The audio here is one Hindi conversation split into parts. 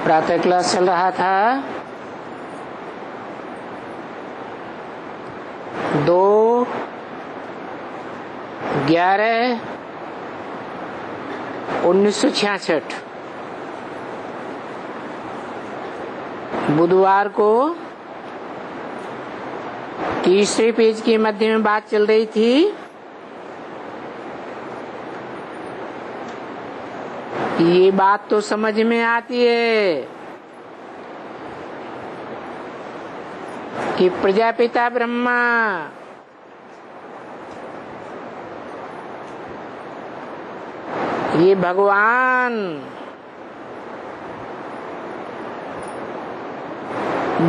प्रातः क्लास चल रहा था 2/11/1966 बुधवार को तीसरे पेज के मध्य में बात चल रही थी ये बात तो समझ में आती है कि प्रजापिता ब्रह्मा ये भगवान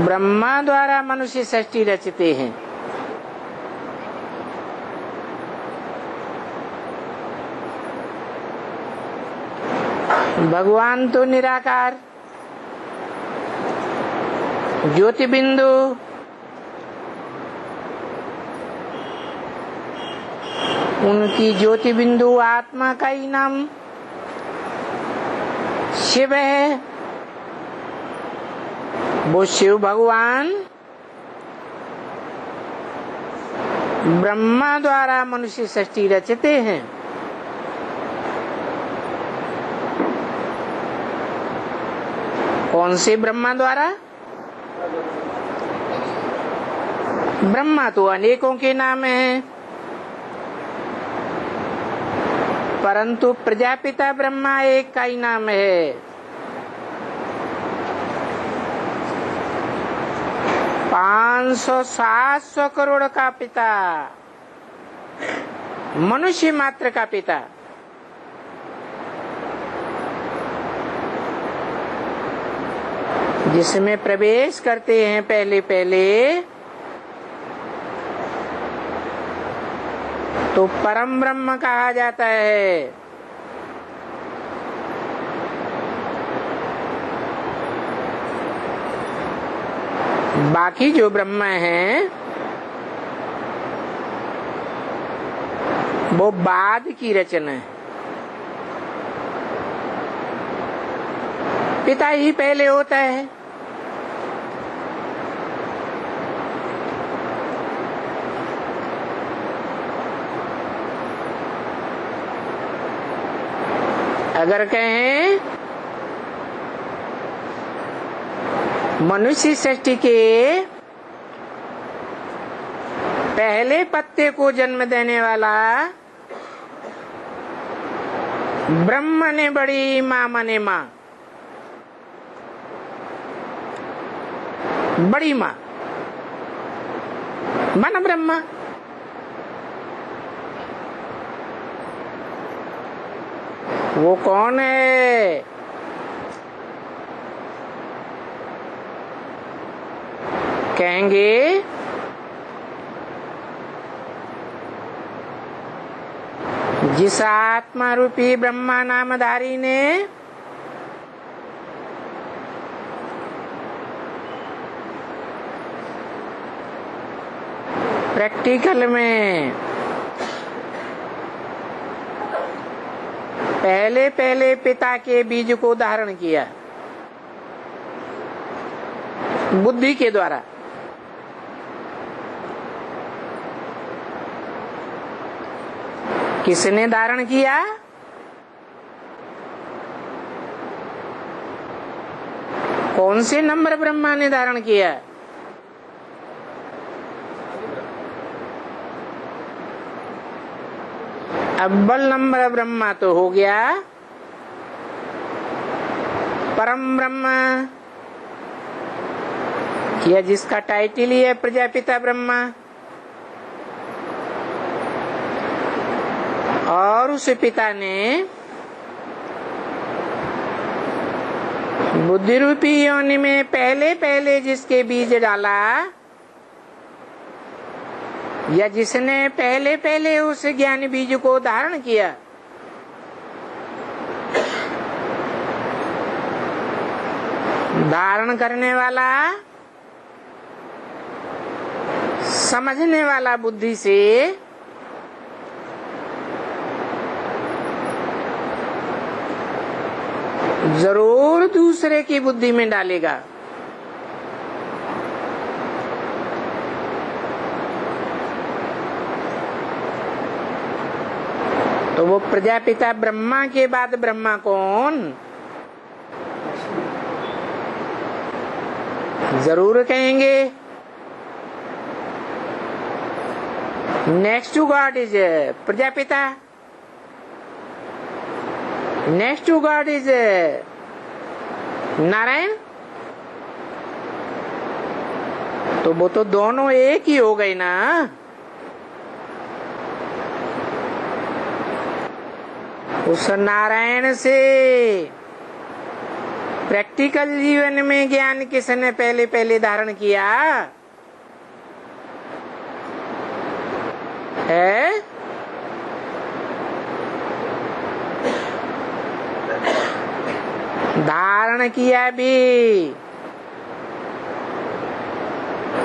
ब्रह्मा द्वारा मनुष्य सृष्टि रचते हैं। भगवान तो निराकार ज्योति बिंदु उनकी ज्योति बिंदु आत्मा का ही नाम शिव है। वो शिव भगवान ब्रह्मा द्वारा मनुष्य सृष्टि रचते हैं। कौन से ब्रह्मा द्वारा? ब्रह्मा तो अनेकों के नाम हैं, परंतु प्रजापिता ब्रह्मा एक का ही नाम है। 500-700 करोड़ का पिता, मनुष्य मात्र का पिता। जिसमें प्रवेश करते हैं पहले पहले तो परम ब्रह्म कहा जाता है। बाकी जो ब्रह्म हैं वो बाद की रचना है। पिता ही पहले होता है। अगर कहें मनुष्य सृष्टि के पहले पत्ते को जन्म देने वाला ब्रह्म ने बड़ी माँ मने माँ, बड़ी माँ मन ब्रह्मा। वो कौन है? कहेंगे जिस आत्मा रूपी ब्रह्मा नामधारी ने प्रैक्टिकल में पहले पहले पिता के बीज को धारण किया बुद्धि के द्वारा। किसने धारण किया? कौन से नंबर ब्रह्मा ने धारण किया? अव्वल नंबर ब्रह्मा तो हो गया परम ब्रह्म, या जिसका टाइटल ही है प्रजापिता ब्रह्मा। और उस पिता ने बुद्धि रूपी योनि में पहले पहले जिसके बीज डाला, या जिसने पहले पहले उस ज्ञान बीज को धारण किया, धारण करने वाला समझने वाला बुद्धि से जरूर दूसरे की बुद्धि में डालेगा। तो वो प्रजापिता ब्रह्मा के बाद ब्रह्मा कौन? जरूर कहेंगे next to God is Prajapita, next to God is Narayan. तो वो तो दोनों एक ही हो गए ना। उस नारायण से प्रैक्टिकल जीवन में ज्ञान किसने पहले पहले धारण किया है? धारण किया भी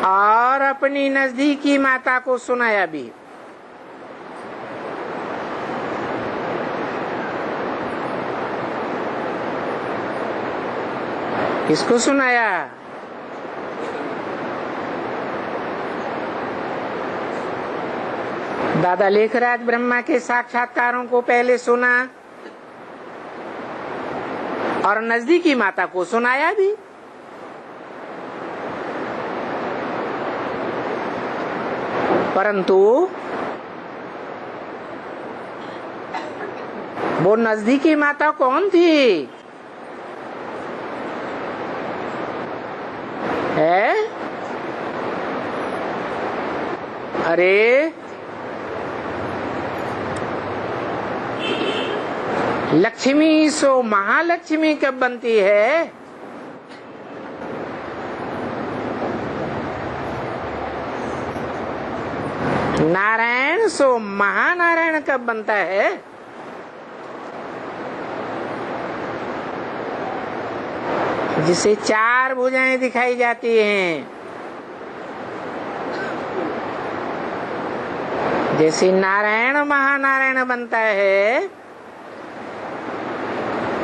और अपनी नजदीकी माता को सुनाया भी। किसको सुनाया? दादा लेखराज ब्रह्मा के साक्षात्कारों को पहले सुना और नजदीकी माता को सुनाया भी। परंतु वो नजदीकी माता कौन थी? है? अरे लक्ष्मी सो महालक्ष्मी कब बनती है? नारायण सो महानारायण कब बनता है? जिसे चार भुजाएं दिखाई जाती हैं, जैसे नारायण महानारायण बनता है,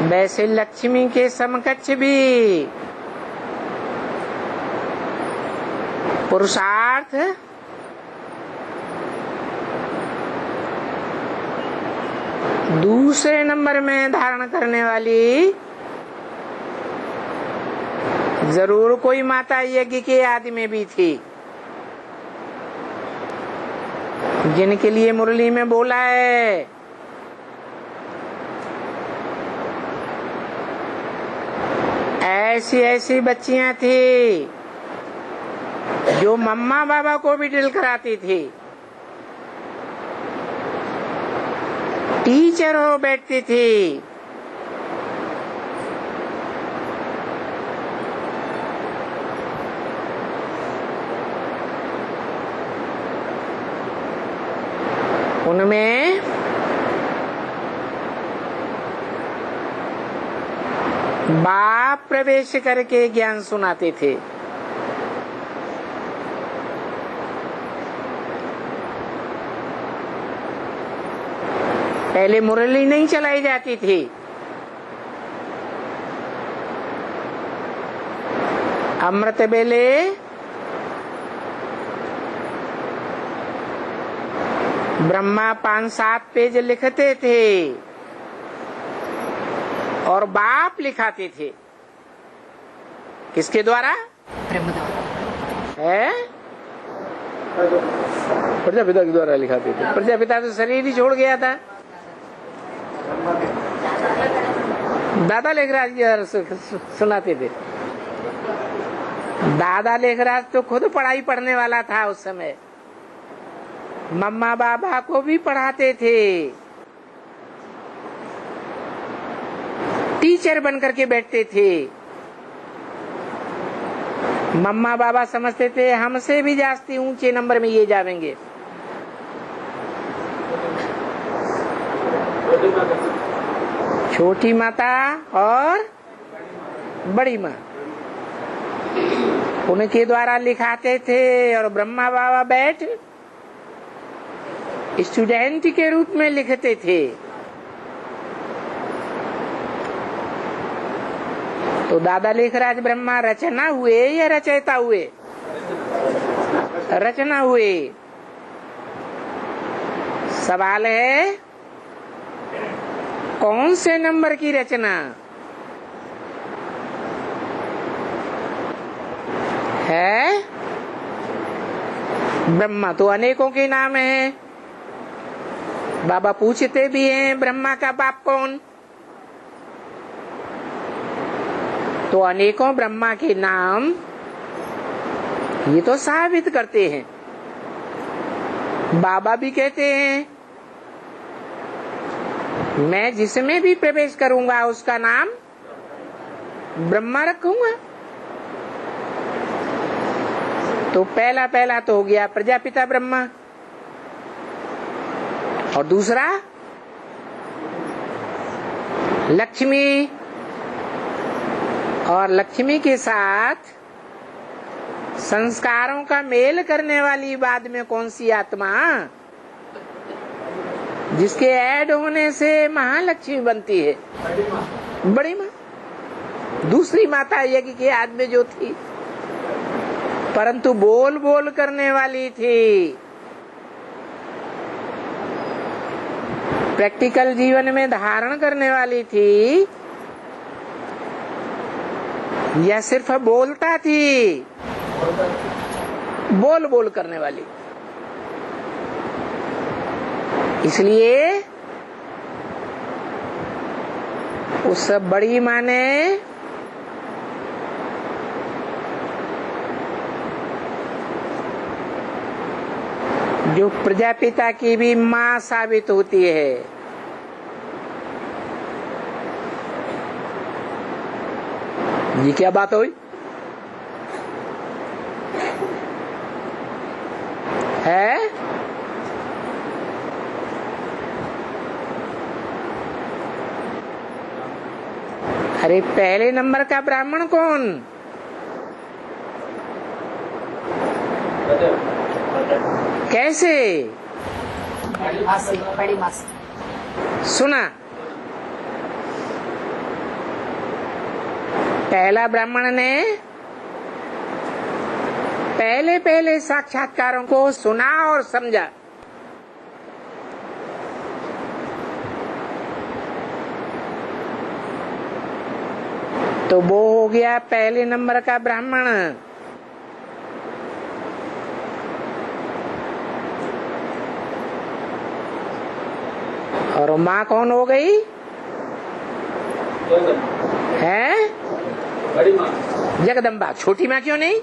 वैसे लक्ष्मी के समकक्ष भी पुरुषार्थ दूसरे नंबर में धारण करने वाली जरूर कोई माता यज्ञ के आदि में भी थी, जिनके लिए मुरली में बोला है ऐसी ऐसी बच्चियां थी जो मम्मा बाबा को भी ड्रिल कराती थी, टीचर हो बैठती थी, उनमें बाप प्रवेश करके ज्ञान सुनाते थे। पहले मुरली नहीं चलाई जाती थी, अमृत बेले ब्रह्मा 5-7 पेज लिखते थे और बाप लिखाते थे। किसके द्वारा? है? प्रजापिता के द्वारा लिखाते थे। प्रजापिता तो शरीर ही छोड़ गया था। दादा लेखराज सुनाते थे। दादा लेखराज तो खुद पढ़ाई पढ़ने वाला था उस समय, मम्मा बाबा को भी पढ़ाते थे, टीचर बन करके बैठते थे। मम्मा बाबा समझते थे हमसे भी जास्ती ऊंचे नंबर में ये जावेंगे। छोटी माता और बड़ी माँ उनके द्वारा लिखाते थे और ब्रह्मा बाबा बैठ स्टूडेंट के रूप में लिखते थे। तो दादा लिख रहा है ब्रह्मा रचना हुए या रचयिता हुए? रचना हुए। सवाल है कौन से नंबर की रचना है? ब्रह्मा तो अनेकों के नाम है। बाबा पूछते भी हैं ब्रह्मा का बाप कौन? तो अनेकों ब्रह्मा के नाम ये तो साबित करते हैं। बाबा भी कहते हैं मैं जिसमें भी प्रवेश करूंगा उसका नाम ब्रह्मा रखूंगा। तो पहला तो हो गया प्रजापिता ब्रह्मा, और दूसरा लक्ष्मी, और लक्ष्मी के साथ संस्कारों का मेल करने वाली बाद में कौन सी आत्मा जिसके ऐड होने से महालक्ष्मी बनती है? बड़ी माँ। दूसरी माता यज्ञ के आद में जो थी परंतु बोल बोल करने वाली थी, प्रैक्टिकल जीवन में धारण करने वाली थी, या सिर्फ बोलता थी? बोल बोल करने वाली। इसलिए उस बड़ी माँ ने जो प्रजापिता की भी माँ साबित होती है, ये क्या बात हुई है? अरे पहले नंबर का ब्राह्मण कौन? कैसे? बड़ी मासी। सुना, पहला ब्राह्मण ने पहले साक्षात्कारों को सुना और समझा। तो वो हो गया पहले नंबर का ब्राह्मण। और माँ कौन हो गई है? बड़ी माँ, जगदम्बा। छोटी माँ क्यों नहीं?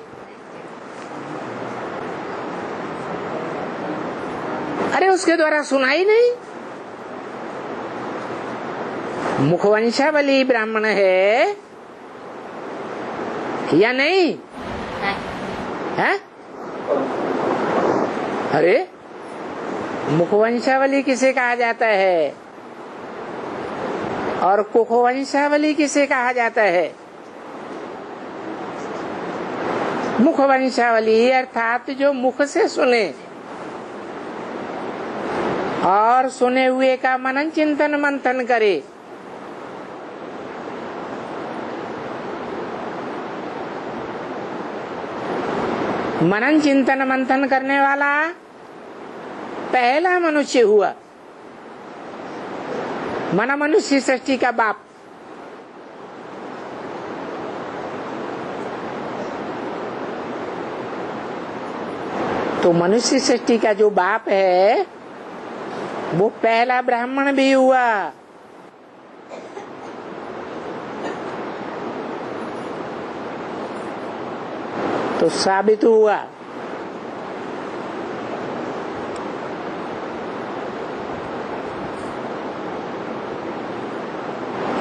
अरे उसके द्वारा सुनाई नहीं। मुखवंशावली ब्राह्मण है या नहीं है? अरे मुखवंशावली किसे कहा जाता है और कुखवंशावली किसे कहा जाता है? मुखवंशावली अर्थात जो मुख से सुने और सुने हुए का मनन चिंतन मंथन करे। मनन चिंतन मंथन करने वाला पहला मनुष्य हुआ, मना मनुष्य सृष्टि का बाप। तो मनुष्य सृष्टि का जो बाप है वो पहला ब्राह्मण भी हुआ। तो साबित हुआ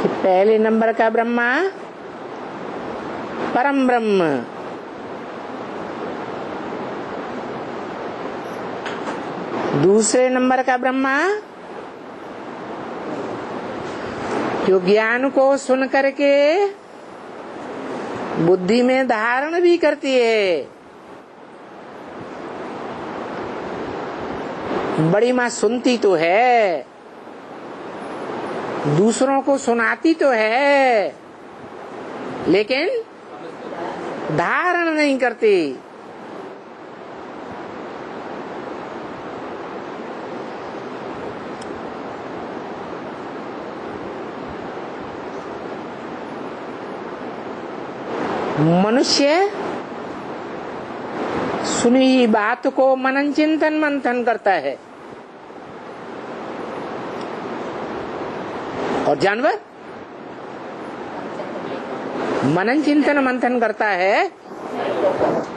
कि पहले नंबर का ब्रह्मा परम ब्रह्म, दूसरे नंबर का ब्रह्मा जो ज्ञान को सुन करके बुद्धि में धारण भी करती है। बड़ी माँ सुनती तो है, दूसरों को सुनाती तो है, लेकिन धारण नहीं करती। मनुष्य सुनी बात को मनन चिंतन मंथन करता है, और जानवर मनन चिंतन मंथन करता है,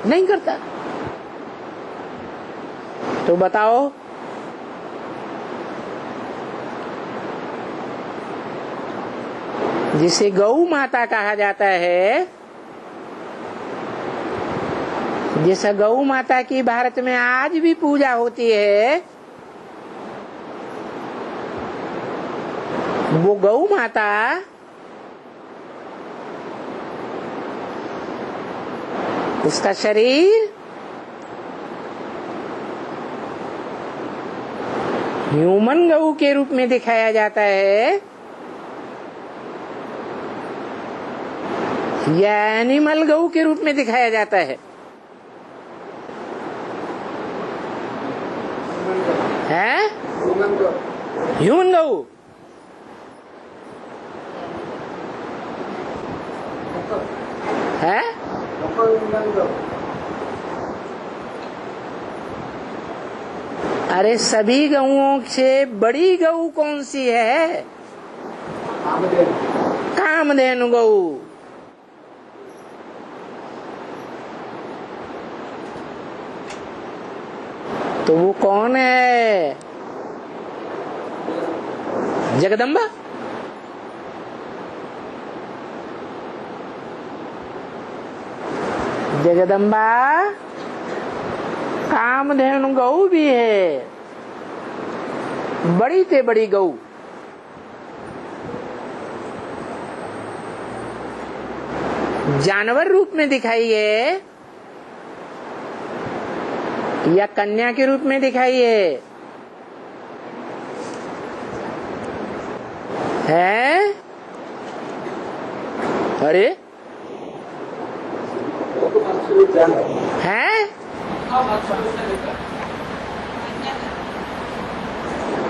नहीं करता। तो बताओ, जिसे गौ माता कहा जाता है, जैसा गौ माता की भारत में आज भी पूजा होती है, वो गौ माता उसका शरीर ह्यूमन गऊ के रूप में दिखाया जाता है या एनिमल गऊ के रूप में दिखाया जाता है? ह्यूमन गऊ। है? अरे सभी गऊओं से बड़ी गऊ कौन सी है? कामधेनु गऊ। तो वो कौन है? जगदम्बा। जगदम्बा कामधेनु गऊ भी है, बड़ी से बड़ी गऊ। जानवर रूप में दिखाई है या कन्या के रूप में दिखाई है? अरे है?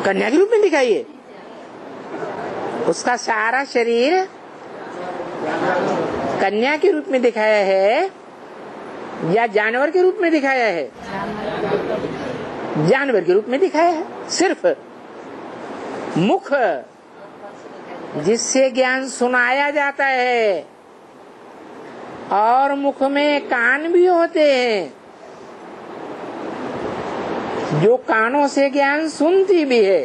कन्या के रूप में दिखाई है। उसका सारा शरीर कन्या के रूप में दिखाया है या जानवर के रूप में दिखाया है? जानवर के रूप में दिखाया है। सिर्फ मुख जिससे ज्ञान सुनाया जाता है, और मुख में कान भी होते हैं जो कानों से ज्ञान सुनती भी है।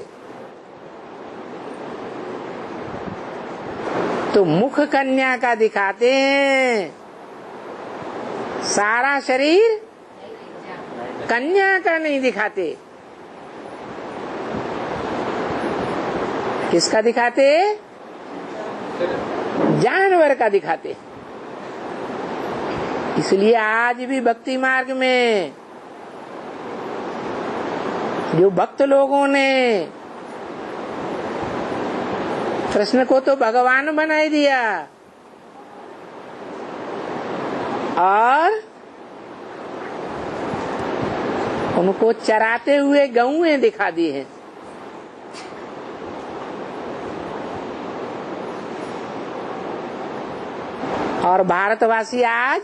तो मुख कन्या का दिखाते हैं, सारा शरीर कन्या का नहीं दिखाते। किसका दिखाते? जानवर का दिखाते। इसलिए आज भी भक्ति मार्ग में जो भक्त लोगों ने कृष्ण को तो भगवान बना दिया और उनको चराते हुए गऊएं दिखा दी हैं। और भारतवासी आज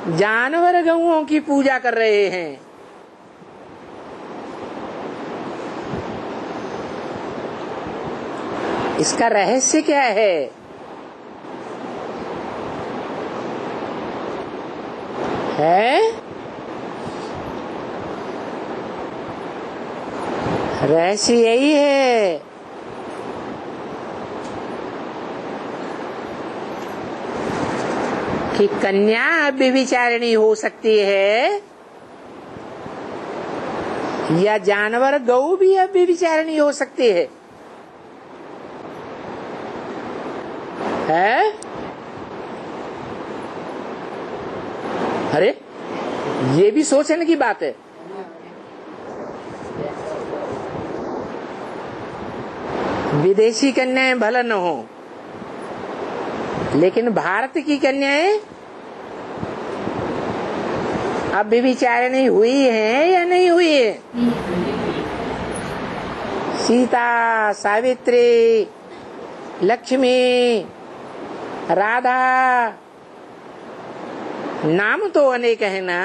जानवर गऊओं की पूजा कर रहे हैं। इसका रहस्य क्या है? रहस्य यही है कि कन्या व्यभिचारिणी हो सकती है या जानवर गऊ भी व्यभिचारिणी हो सकती है। अरे ये भी सोचने की बात है। विदेशी कन्याएं भला न हो, लेकिन भारत की कन्याएं अब व्यभिचारिणी हुई हैं या नहीं हुई है? सीता, सावित्री, लक्ष्मी, राधा, नाम तो अनेक है ना,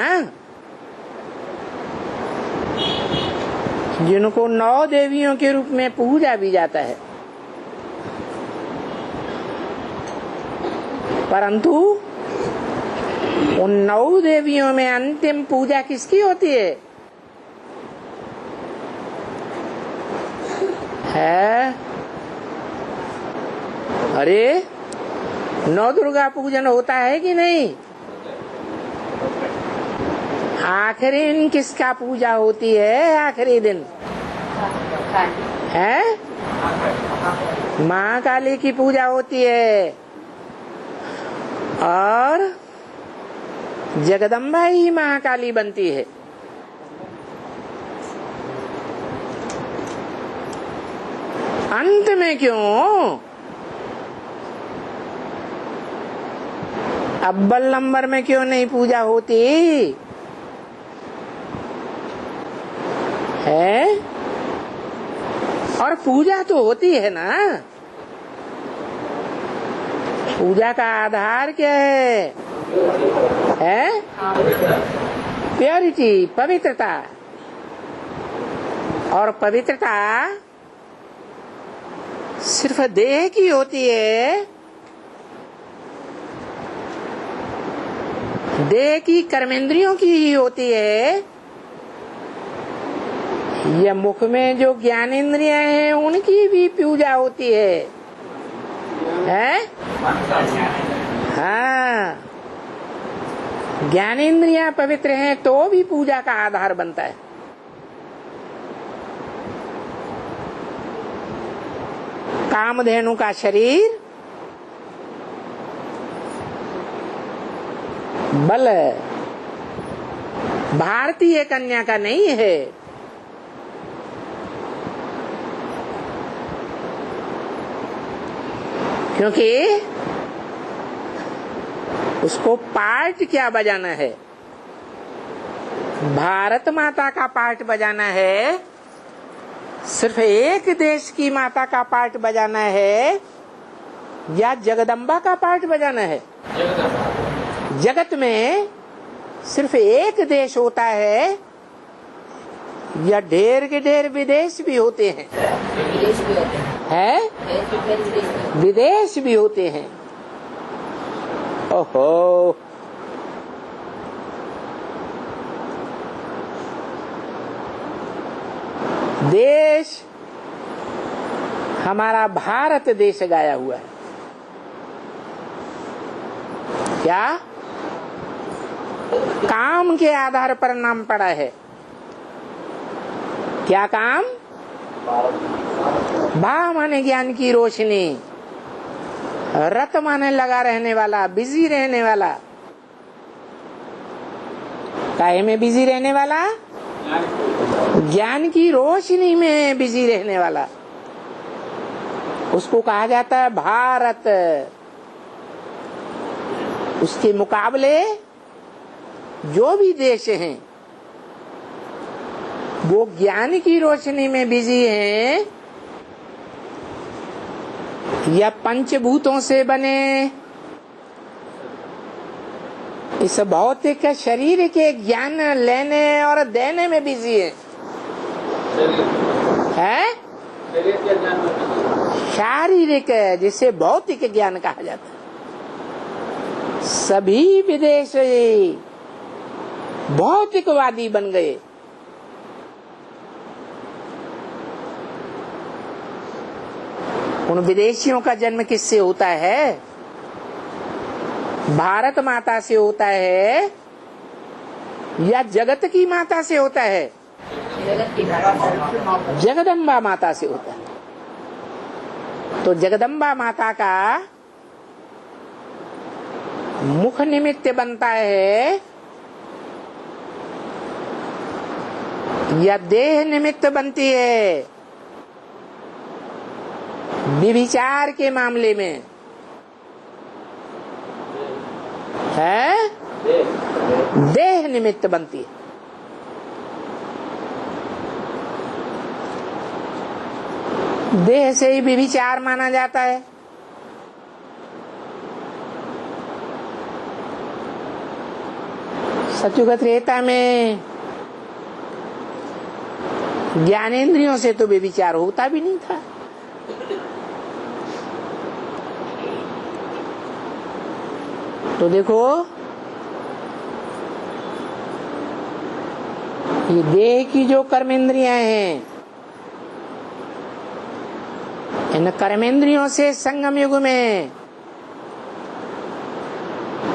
जिनको 9 देवियों के रूप में पूजा भी जाता है। परंतु उन 9 देवियों में अंतिम पूजा किसकी होती है? अरे 9 दुर्गा पूजन होता है कि नहीं? आखिरी दिन किसका पूजा होती है? आखिरी दिन है महाकाली की पूजा होती है, और जगदम्बा ही महाकाली बनती है। अंत में क्यों? अव्वल नंबर में क्यों नहीं पूजा होती है? और पूजा तो होती है ना। पूजा का आधार क्या है? प्योरिटी, पवित्रता। और पवित्रता सिर्फ देह की होती है, देह की कर्मेंद्रियों की ही होती है, या मुख में जो ज्ञानेंद्रियां हैं उनकी भी पूजा होती है? हाँ, ज्ञानेंद्रियां पवित्र हैं तो भी पूजा का आधार बनता है। कामधेनु का शरीर बल भारतीय कन्या का नहीं है। क्योंकि उसको पार्ट क्या बजाना है? भारत माता का पार्ट बजाना है, सिर्फ एक देश की माता का पार्ट बजाना है, या जगदम्बा का पार्ट बजाना है? जगत में सिर्फ एक देश होता है या ढेर के ढेर विदेश भी होते हैं? विदेश भी होते हैं। ओहो, देश हमारा भारत देश गाया हुआ है। क्या काम के आधार पर नाम पड़ा है? क्या काम? भा माने ज्ञान की रोशनी, रत माने लगा रहने वाला, बिजी रहने वाला। काहे में बिजी रहने वाला? ज्ञान की रोशनी में बिजी रहने वाला, उसको कहा जाता है भारत। उसके मुकाबले जो भी देश हैं वो ज्ञान की रोशनी में बिजी हैं, या पंचभूतों से बने इस भौतिक शरीर के ज्ञान लेने और देने में बिजी है? शारीरिक, जिसे भौतिक ज्ञान कहा जाता है। सभी विदेशी भौतिकवादी बन गए। उन विदेशियों का जन्म किससे होता है? भारत माता से होता है या जगत की माता से होता है? जगदम्बा माता से होता है। तो जगदम्बा माता का मुख निमित्त बनता है या देह निमित्त बनती है? व्यभिचार के मामले में है, देह निमित्त बनती है। देह से ही व्यभिचार माना जाता है। सतयुग त्रेता में ज्ञानेंद्रियों से तो व्यभिचार होता भी नहीं था। तो देखो, ये देह की जो कर्मेंद्रियां हैं, इन कर्मेंद्रियों से संगम युग में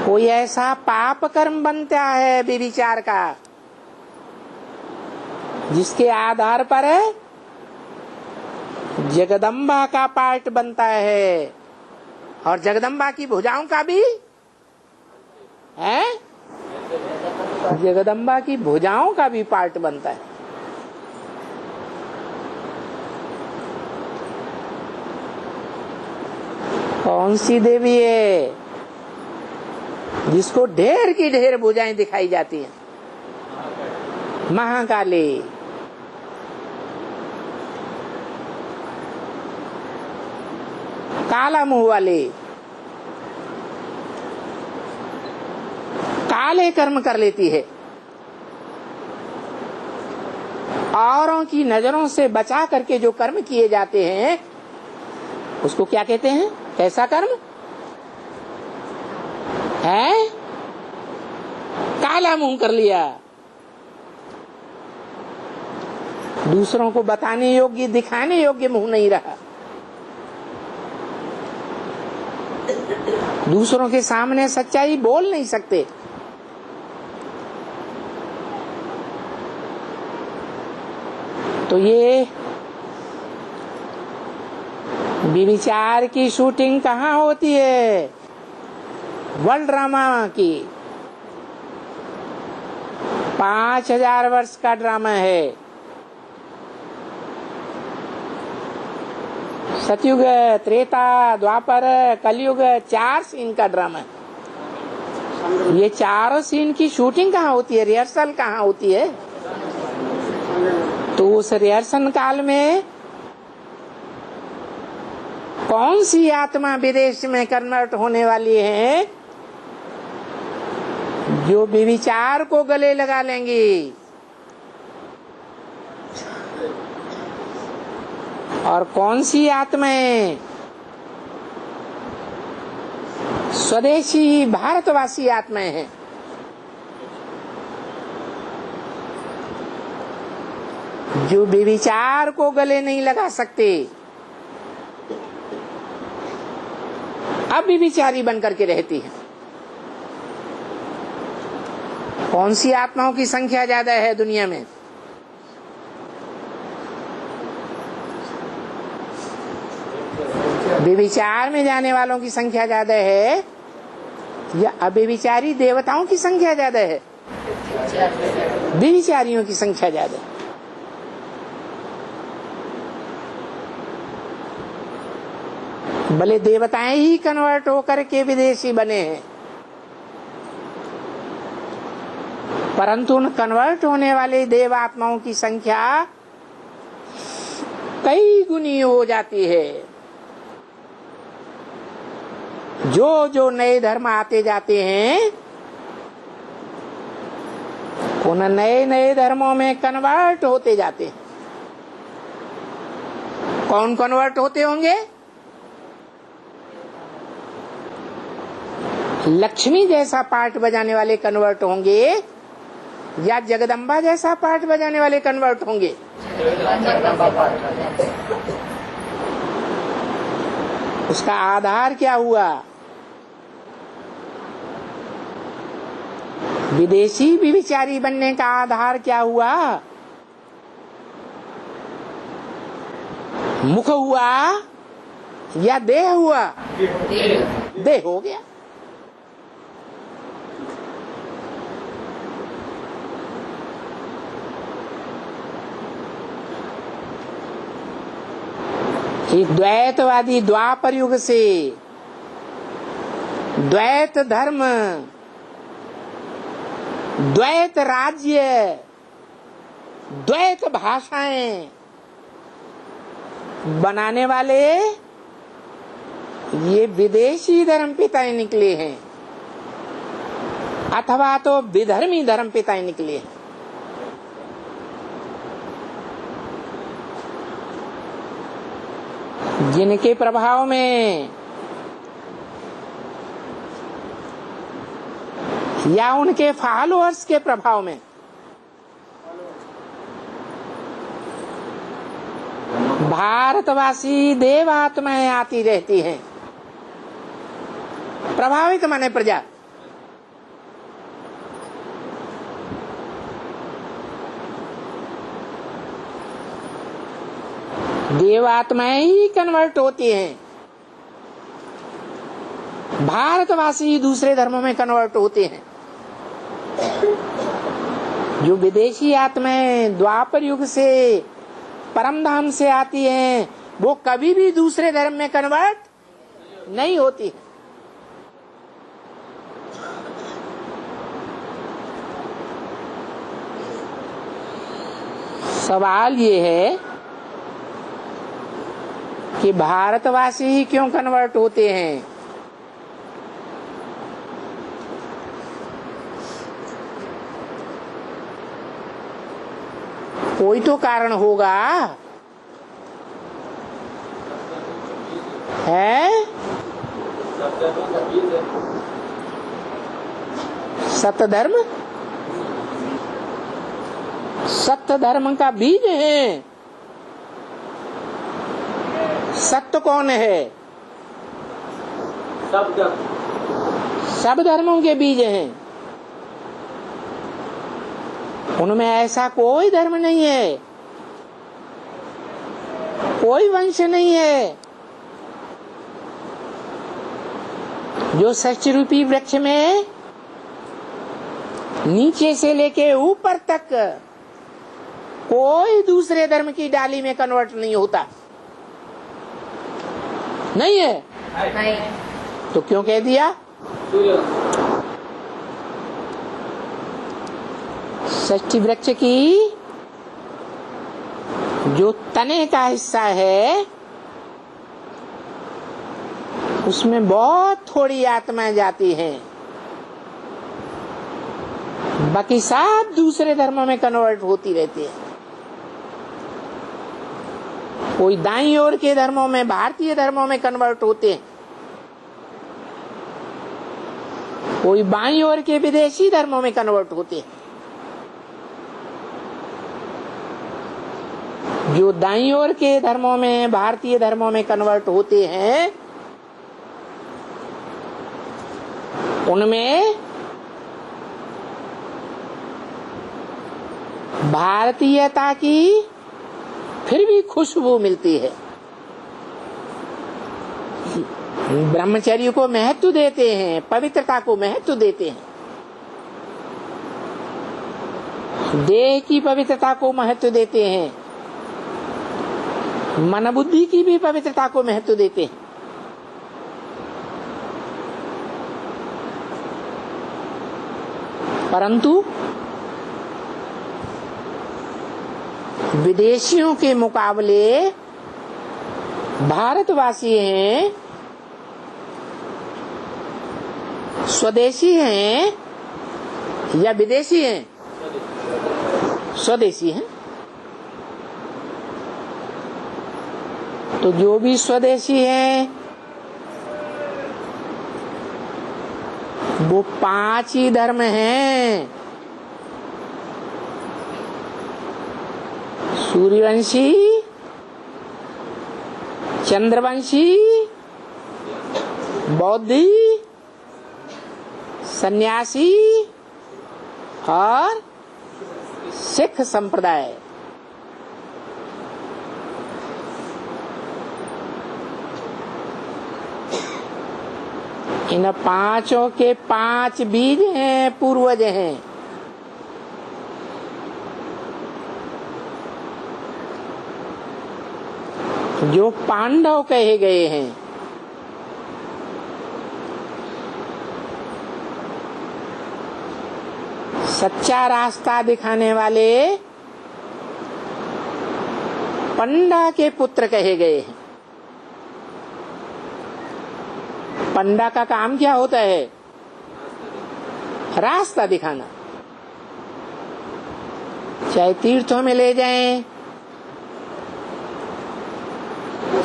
कोई ऐसा पाप कर्म बनता है व्यभिचार का, जिसके आधार पर जगदम्बा का पार्ट बनता है, और जगदम्बा की भुजाओं का भी है, जगदम्बा की भुजाओं का भी पार्ट बनता है। कौन सी देवी है जिसको ढेर की ढेर भुजाएं दिखाई जाती हैं? महाकाली। काला मुंह वाले, काले कर्म कर लेती है, औरों की नजरों से बचा करके जो कर्म किए जाते हैं उसको क्या कहते हैं? कैसा कर्म है? काला मुंह कर लिया, दूसरों को बताने योग्य, दिखाने योग्य मुंह नहीं रहा, दूसरों के सामने सच्चाई बोल नहीं सकते। तो ये व्यभिचार की शूटिंग कहाँ होती है? वर्ल्ड ड्रामा की। 5000 वर्ष का ड्रामा है। सतयुग, त्रेता, द्वापर, कलयुग, 4 सीन का ड्रामा है। ये चारों सीन की शूटिंग कहाँ होती है? रिहर्सल कहाँ होती है? तो उस रिहर्सल काल में कौन सी आत्मा विदेश में कन्वर्ट होने वाली है जो व्यभिचार को गले लगा लेंगी, और कौन सी आत्माएं स्वदेशी भारतवासी आत्माएं हैं? जो व्यभिचार को गले नहीं लगा सकते, अब व्यभिचारी बन करके रहती है। कौन सी आत्माओं की संख्या ज्यादा है दुनिया में? व्यभिचार में जाने वालों की संख्या ज्यादा है या अव्यभिचारी देवताओं की संख्या ज्यादा है? व्यभिचारियों की संख्या ज्यादा है। भले देवताएं ही कन्वर्ट होकर के विदेशी बने हैं, परंतु उन कन्वर्ट होने वाले देव आत्माओं की संख्या कई गुनी हो जाती है। जो जो नए धर्म आते जाते हैं, उन नए नए धर्मों में कन्वर्ट होते जाते हैं। कौन कन्वर्ट होते होंगे? लक्ष्मी जैसा पार्ट बजाने वाले कन्वर्ट होंगे या जगदम्बा जैसा पार्ट बजाने वाले कन्वर्ट होंगे? उसका आधार क्या हुआ? विदेशी व्यभिचारी बनने का आधार क्या हुआ? मुख हुआ या देह हुआ? देह हो गया। द्वैतवादी द्वापर युग से द्वैत धर्म द्वैत राज्य, द्वैत भाषाएं बनाने वाले ये विदेशी धर्मपिता निकले हैं, अथवा तो विधर्मी धर्मपिता निकले हैं। जिनके प्रभाव में या उनके फॉलोअर्स के प्रभाव में भारतवासी देवात्माएं आती रहती हैं। प्रभावित माने प्रजा। देवात्माएं ही कन्वर्ट होती हैं, भारतवासी दूसरे धर्मों में कन्वर्ट होते हैं। जो विदेशी आत्माएं द्वापर युग से परम धाम से आती हैं, वो कभी भी दूसरे धर्म में कन्वर्ट नहीं होती। सवाल ये है कि भारतवासी ही क्यों कन्वर्ट होते हैं? कोई तो कारण होगा, है? सत्य धर्म, सत्य धर्म का बीज है। सत्य कौन है? सब धर्मों के बीज हैं। उनमें ऐसा कोई धर्म नहीं है, कोई वंश नहीं है जो सच रूपी वृक्ष में नीचे से लेके ऊपर तक कोई दूसरे धर्म की डाली में कन्वर्ट नहीं होता। नहीं है? नहीं। तो क्यों कह दिया? षष्ठी वृक्ष की जो तने का हिस्सा है उसमें बहुत थोड़ी आत्माएं जाती हैं, बाकी सब दूसरे धर्मों में कन्वर्ट होती रहती है। कोई दाईं ओर के धर्मों में, भारतीय धर्मों में कन्वर्ट होते हैं, कोई बाईं ओर के विदेशी धर्मों में कन्वर्ट होते हैं। जो दाईं ओर के धर्मों में, भारतीय धर्मों में कन्वर्ट होते हैं, उनमें भारतीयता की फिर भी खुशबू मिलती है। ब्रह्मचर्य को महत्व देते हैं, पवित्रता को महत्व देते हैं, देह की पवित्रता को महत्व देते हैं, मन बुद्धि की भी पवित्रता को महत्व देते हैं। परंतु विदेशियों के मुकाबले भारतवासी हैं, स्वदेशी हैं या विदेशी हैं? स्वदेशी हैं। तो जो भी स्वदेशी हैं वो 5 ही धर्म हैं: सूर्यवंशी, चंद्रवंशी, बौद्धि, सन्यासी और सिख संप्रदाय। इन 5 के 5 बीज हैं, पूर्वज हैं। जो पांडव कहे गए हैं। सच्चा रास्ता दिखाने वाले पंडा के पुत्र कहे गए हैं। पंडा का काम क्या होता है? रास्ता दिखाना। चाहे तीर्थों में ले जाएं,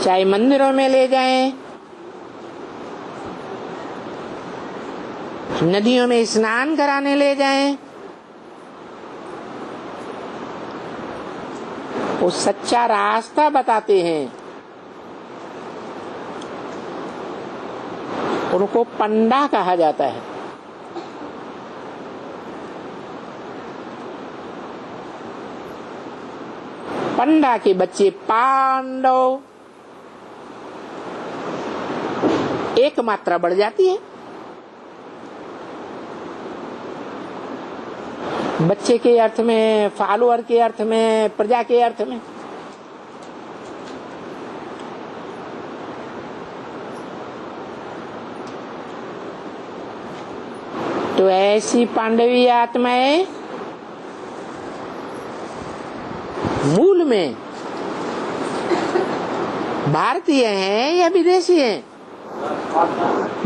चाहे मंदिरों में ले जाएं, नदियों में स्नान कराने ले जाएं, वो सच्चा रास्ता बताते हैं। उनको पंडा कहा जाता है। पंडा के बच्चे पांडव, एक मात्रा बढ़ जाती है। बच्चे के अर्थ में, फॉलोअर के अर्थ में, प्रजा के अर्थ में। तो ऐसी पांडवीय आत्माएं मूल में भारतीय हैं या विदेशी हैं?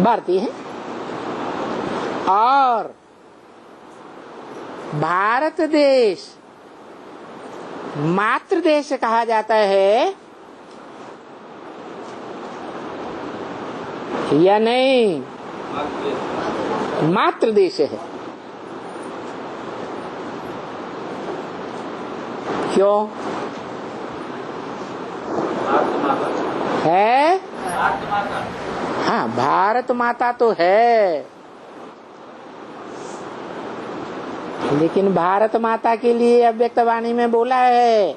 भारतीय हैं। और भारत देश मातृ देश कहा जाता है या नहीं? मातृ देश है। क्यों है? हाँ, भारत माता तो है, लेकिन भारत माता के लिए अव्यक्त वाणी में बोला है,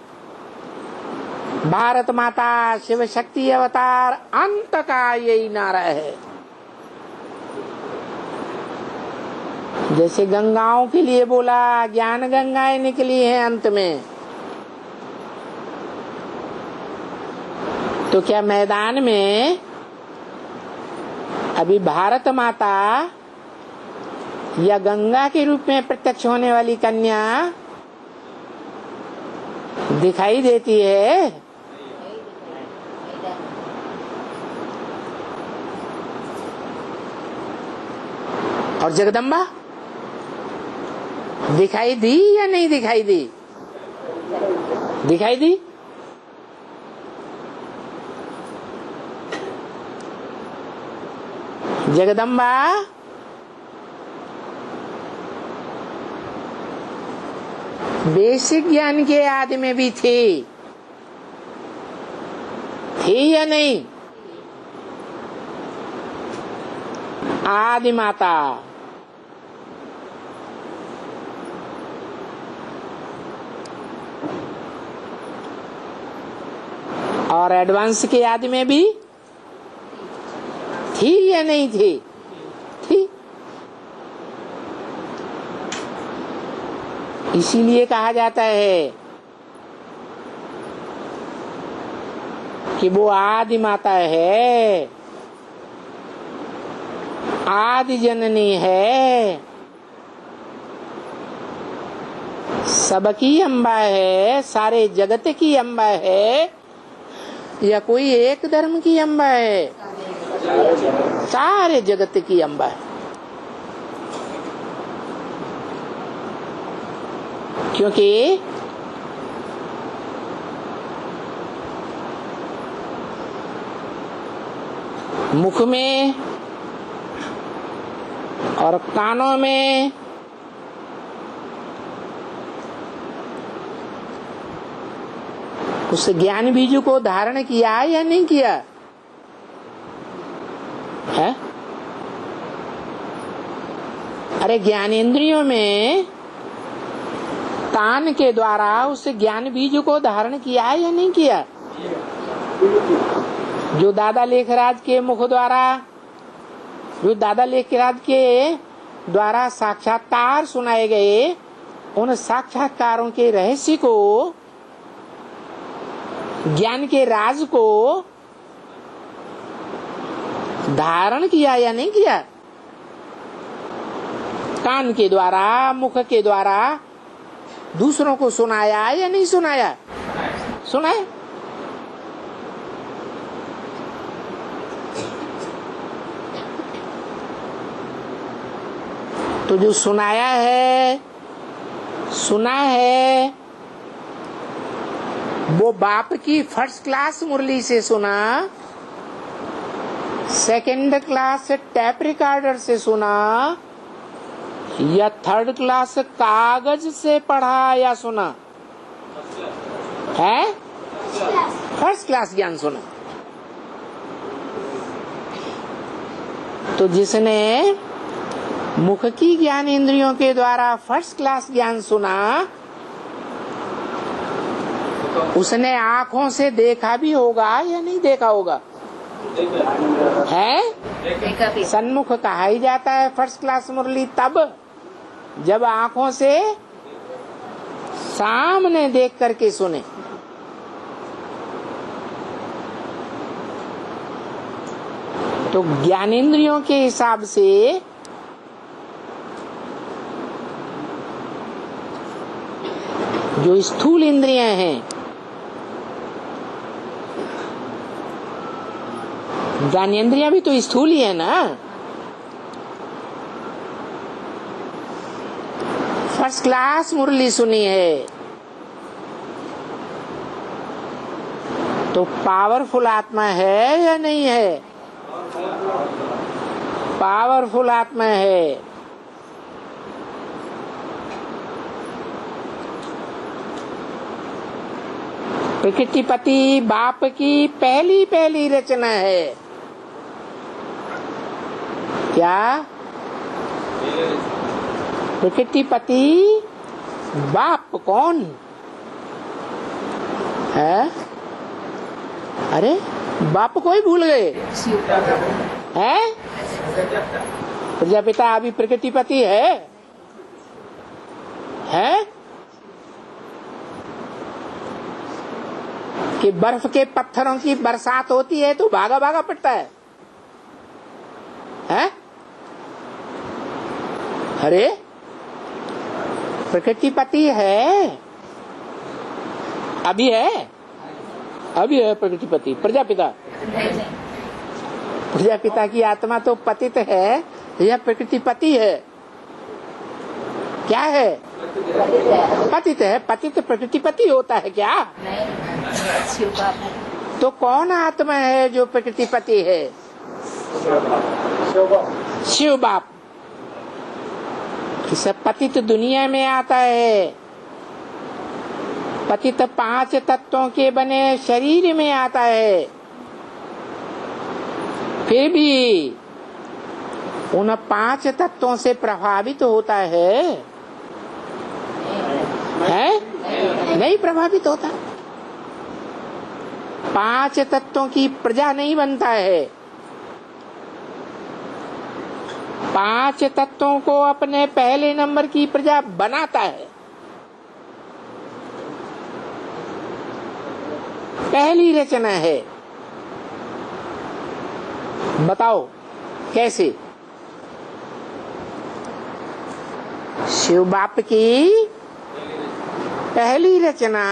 भारत माता शिव शक्ति अवतार अंत का यही नारा है। जैसे गंगाओं के लिए बोला, ज्ञान गंगाएं निकली हैं अंत में। तो क्या मैदान में अभी भारत माता या गंगा के रूप में प्रत्यक्ष होने वाली कन्या दिखाई देती है? और जगदम्बा दिखाई दी या नहीं दिखाई दी? दिखाई दी। जगदम्बा बेसिक ज्ञान के आदि में भी थी या नहीं? आदि माता। और एडवांस के आदि में भी थी या नहीं थी? थी। इसीलिए कहा जाता है कि वो आदि माता है, आदि जननी है, सबकी अम्बा है, सारे जगत की अम्बा है, या कोई एक धर्म की अम्बा है? सारे जगत की अम्बा है। क्योंकि मुख में और कानों में उस ज्ञान बीज को धारण किया या नहीं किया है? अरे ज्ञानेंद्रियों में कान के द्वारा उस ज्ञान बीज को धारण किया या नहीं किया? जो दादा लेखराज के मुख द्वारा, जो दादा लेखराज के द्वारा साक्षात्कार सुनाए गए, उन साक्षात्कारों के रहस्य को, ज्ञान के राज को धारण किया या नहीं किया? कान के द्वारा, मुख के द्वारा दूसरों को सुनाया या नहीं सुनाया? सुनाया। तो जो सुनाया है, सुना है, वो बाप की फर्स्ट क्लास मुरली से सुना, सेकंड क्लास टैप रिकॉर्डर से सुना, या थर्ड क्लास कागज से पढ़ा या सुना है? फर्स्ट क्लास ज्ञान सुना। तो जिसने मुख की ज्ञान इंद्रियों के द्वारा फर्स्ट क्लास ज्ञान सुना, उसने आंखों से देखा भी होगा या नहीं देखा होगा? है? सन्मुख कहा ही जाता है फर्स्ट क्लास मुरली तब जब आंखों से सामने देख करके सुने। तो ज्ञानेंद्रियों के हिसाब से जो स्थूल इंद्रियां हैं, ज्ञानेंद्रियां भी तो स्थूल ही है ना। फर्स्ट क्लास मुरली सुनी है तो पावरफुल आत्मा है या नहीं है? पावरफुल आत्मा है। प्रकृतिपति बाप की पहली रचना है। क्या? प्रकृतिपति बाप कौन है? अरे बाप को ही भूल गए हैं? प्रजापिता अभी प्रकृतिपति है कि बर्फ के पत्थरों की बरसात होती है तो भागा भागा पड़ता है? अरे प्रकृतिपति है, अभी है प्रकृतिपति। प्रजापिता की आत्मा तो पतित है या प्रकृतिपति है? क्या है? पतित है। पतित प्रकृतिपति होता है क्या? तो कौन आत्मा है जो प्रकृतिपति है? शिव बाप। सब पतित दुनिया में आता है, पतित 5 तत्वों के बने शरीर में आता है, फिर भी उन 5 तत्वों से प्रभावित होता है? नहीं प्रभावित होता। 5 तत्वों की प्रजा नहीं बनता है। 5 तत्वों को अपने पहले नंबर की प्रजा बनाता है। पहली रचना है। बताओ कैसे? शिव बाप की पहली रचना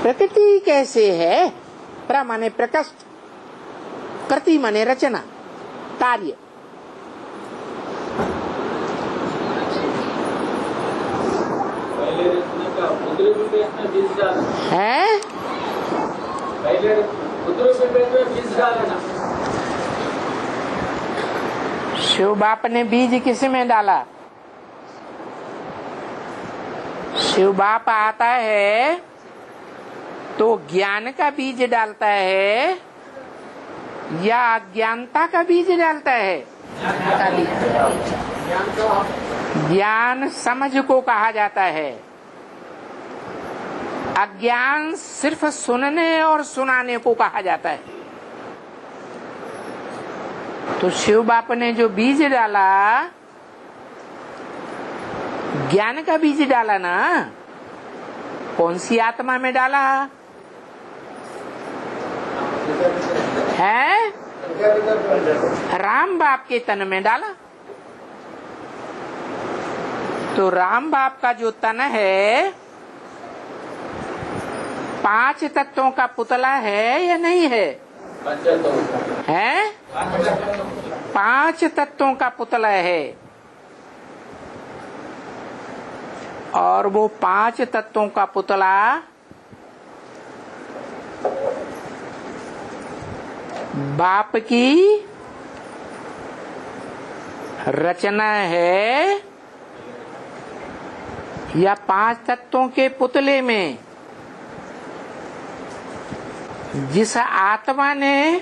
प्रकृति कैसे है? प्र माने प्रकृष्ट, कृति माने रचना, कार्य। है? शिव बाप ने बीज किस में डाला? शिव बाप आता है तो ज्ञान का बीज डालता है या अज्ञानता का बीज डालता है? ज्ञान समझ को कहा जाता है। अज्ञान सिर्फ सुनने और सुनाने को कहा जाता है। तो शिव बाप ने जो बीज डाला, ज्ञान का बीज डाला ना, कौन सी आत्मा में डाला है? राम बाप के तन में डाला। तो राम बाप का जो तन है 5 तत्वों का पुतला है या नहीं है? है 5 तत्वों का पुतला है। और वो 5 तत्वों का पुतला बाप की रचना है या 5 तत्वों के पुतले में जिस आत्मा ने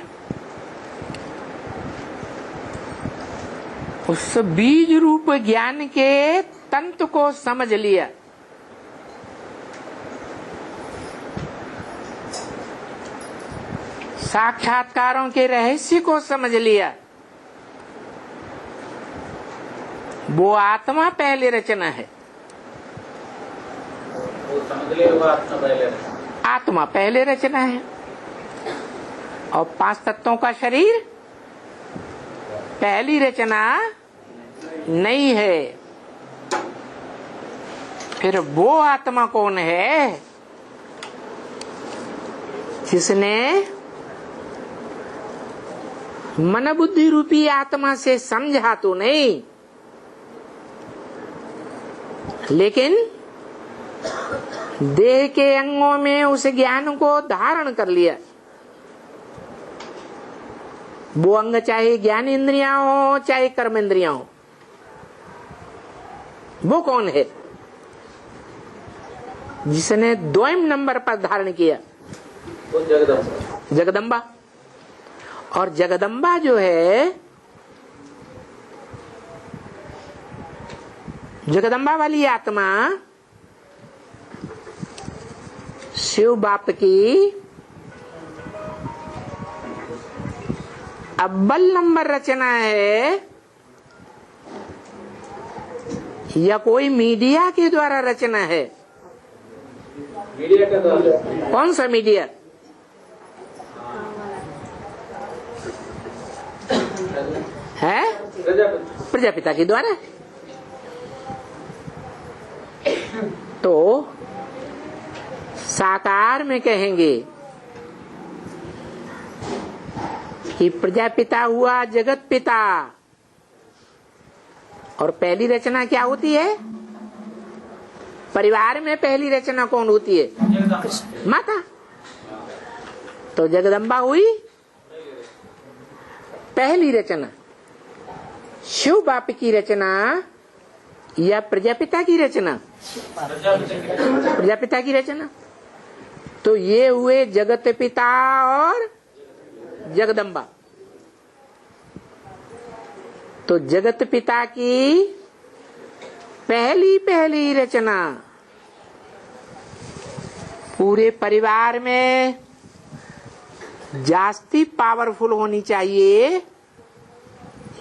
उस बीज रूप ज्ञान के तंत्र को समझ लिया, साक्षात्कारों के रहस्य को समझ लिया, वो आत्मा पहले रचना है। समझ लिया, वो आत्मा पहले रचना। आत्मा पहले रचना है और 5 तत्वों का शरीर पहली रचना नहीं है। फिर वो आत्मा कौन है जिसने मन बुद्धि रूपी आत्मा से समझा तो नहीं, लेकिन देह के अंगों में उस ज्ञान को धारण कर लिया। वो अंग चाहे ज्ञान इंद्रियां हो चाहे कर्म इंद्रियां हो, वो कौन है जिसने 2 नंबर पर धारण किया? वो जगदम्बा। जगदम्बा। और जगदम्बा जो है, जगदम्बा वाली आत्मा शिव बाप की अव्वल नंबर रचना है या कोई मीडिया के द्वारा रचना है? मीडिया का द्वारा। कौन सा मीडिया? है प्रजापिता के द्वारा। तो साकार में कहेंगे कि प्रजापिता हुआ जगत पिता। और पहली रचना क्या होती है? परिवार में पहली रचना कौन होती है? माता। तो जगदम्बा हुई पहली रचना। शिव बाप की रचना या प्रजापिता की रचना? प्रजापिता की रचना। तो ये हुए जगत पिता और जगदम्बा। तो जगत पिता की पहली रचना पूरे परिवार में जास्ती पावरफुल होनी चाहिए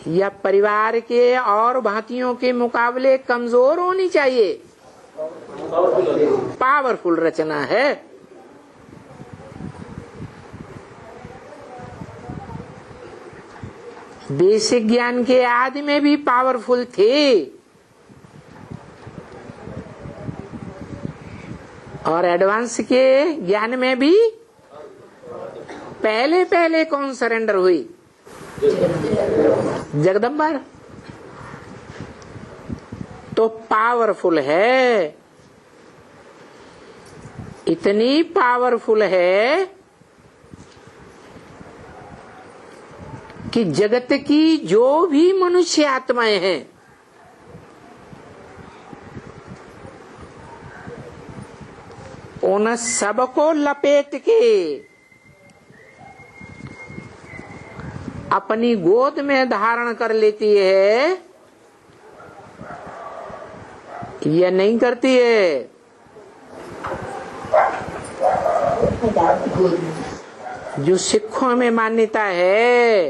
या परिवार के और भांतियों के मुकाबले कमजोर होनी चाहिए? पावरफुल रचना है। बेसिक ज्ञान के आदि में भी पावरफुल थे और एडवांस के ज्ञान में भी पहले कौन सरेंडर हुई? जगदम्बा। तो पावरफुल है, इतनी पावरफुल है कि जगत की जो भी मनुष्य आत्माएं हैं उन सबको लपेट के अपनी गोद में धारण कर लेती है या नहीं करती है? जो सिखों में मान्यता है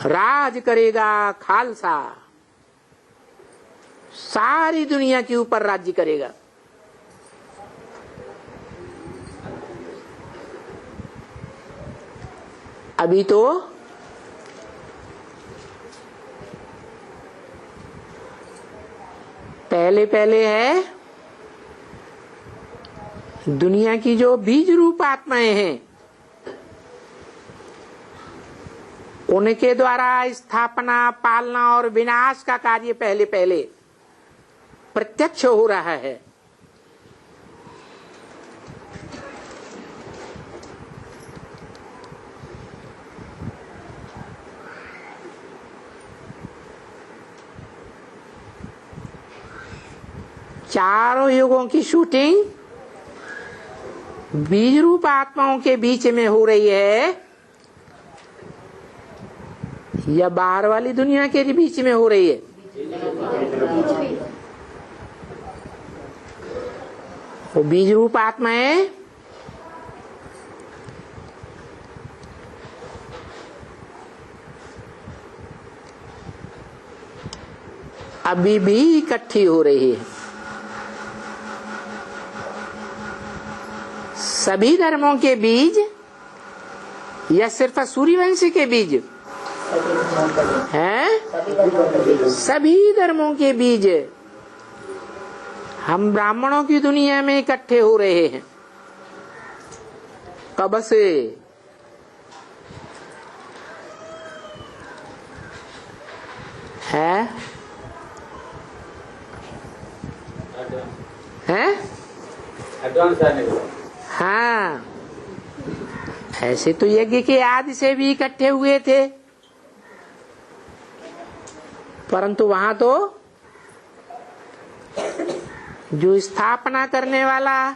राज करेगा खालसा, सारी दुनिया के ऊपर राज्य करेगा। अभी तो पहले पहले है दुनिया की जो बीज रूप आत्माएं हैं उनके द्वारा स्थापना, पालना और विनाश का कार्य पहले पहले प्रत्यक्ष हो रहा है। चारों युगों की शूटिंग बीज रूप आत्माओं के बीच में हो रही है या बाहर वाली दुनिया के बीच में हो रही है? वो बीज रूप आत्माएं अभी भी इकट्ठी हो रही है। सभी धर्मों के बीज या सिर्फ सूर्यवंशी के बीज हैं? सभी धर्मों के बीज हम ब्राह्मणों की दुनिया में इकट्ठे हो रहे हैं। कब से? है एडवांस आने के बाद। हाँ, ऐसे तो यज्ञ के आदि से भी इकट्ठे हुए थे, परंतु वहां तो जो स्थापना करने वाला,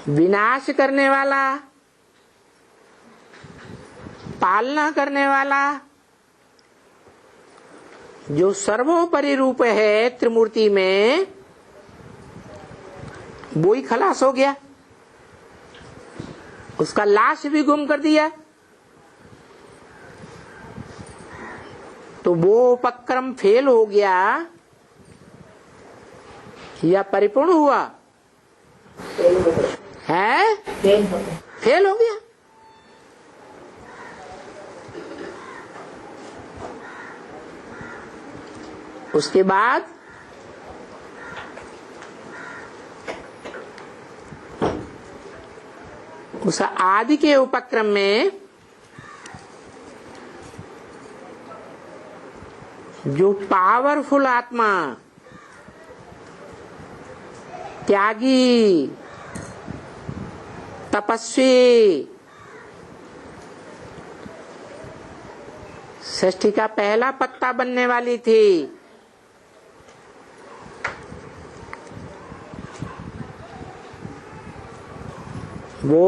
विनाश करने वाला, पालना करने वाला, जो सर्वोपरि रूप है त्रिमूर्ति में, वो ही खलास हो गया। उसका लाश भी गुम कर दिया। तो वो उपक्रम फेल हो गया या परिपूर्ण हुआ? है फेल हो गया। उसके बाद उस आदि के उपक्रम में जो पावरफुल आत्मा, त्यागी, तपस्वी, सृष्टि का पहला पत्ता बनने वाली थी, वो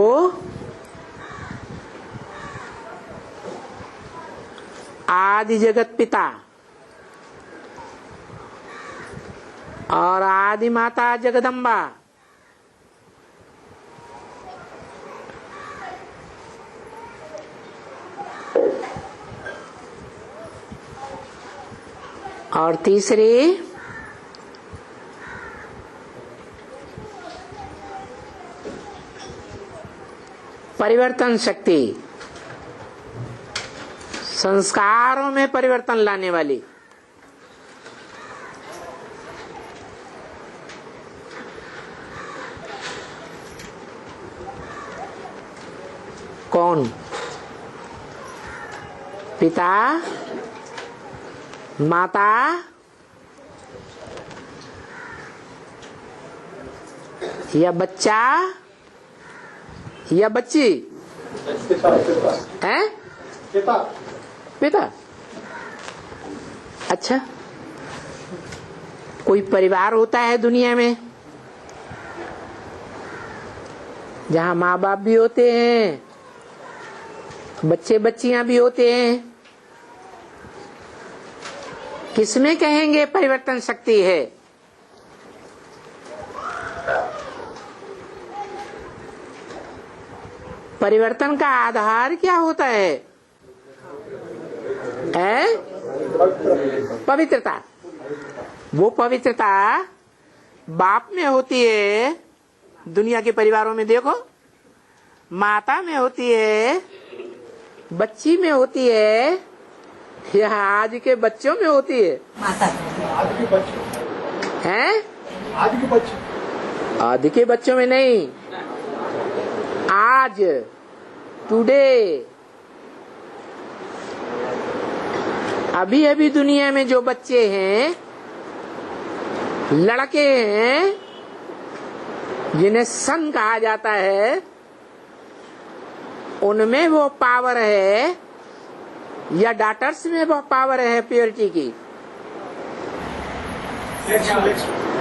आदि जगत पिता और आदि माता जगदम्बा और तीसरी परिवर्तन शक्ति, संस्कारों में परिवर्तन लाने वाली। कौन? पिता, माता, या बच्चा या बच्ची? हैं? पिता। अच्छा, कोई परिवार होता है दुनिया में जहाँ माँ बाप भी होते हैं, बच्चे बच्चियां भी होते हैं। किसमें कहेंगे परिवर्तन शक्ति है? परिवर्तन का आधार क्या होता है? पवित्रता। वो पवित्रता बाप में होती है। दुनिया के परिवारों में देखो, माता में होती है, बच्ची में होती है, या आज के बच्चों में होती है? माता आज के बच्चे, हैं? आज के बच्चे, आदि के बच्चों में नहीं, आज, टुडे। अभी अभी दुनिया में जो बच्चे हैं, लड़के हैं, जिन्हें सन कहा जाता है, उनमें वो पावर है, या डॉटर्स में वो पावर है प्योरिटी की?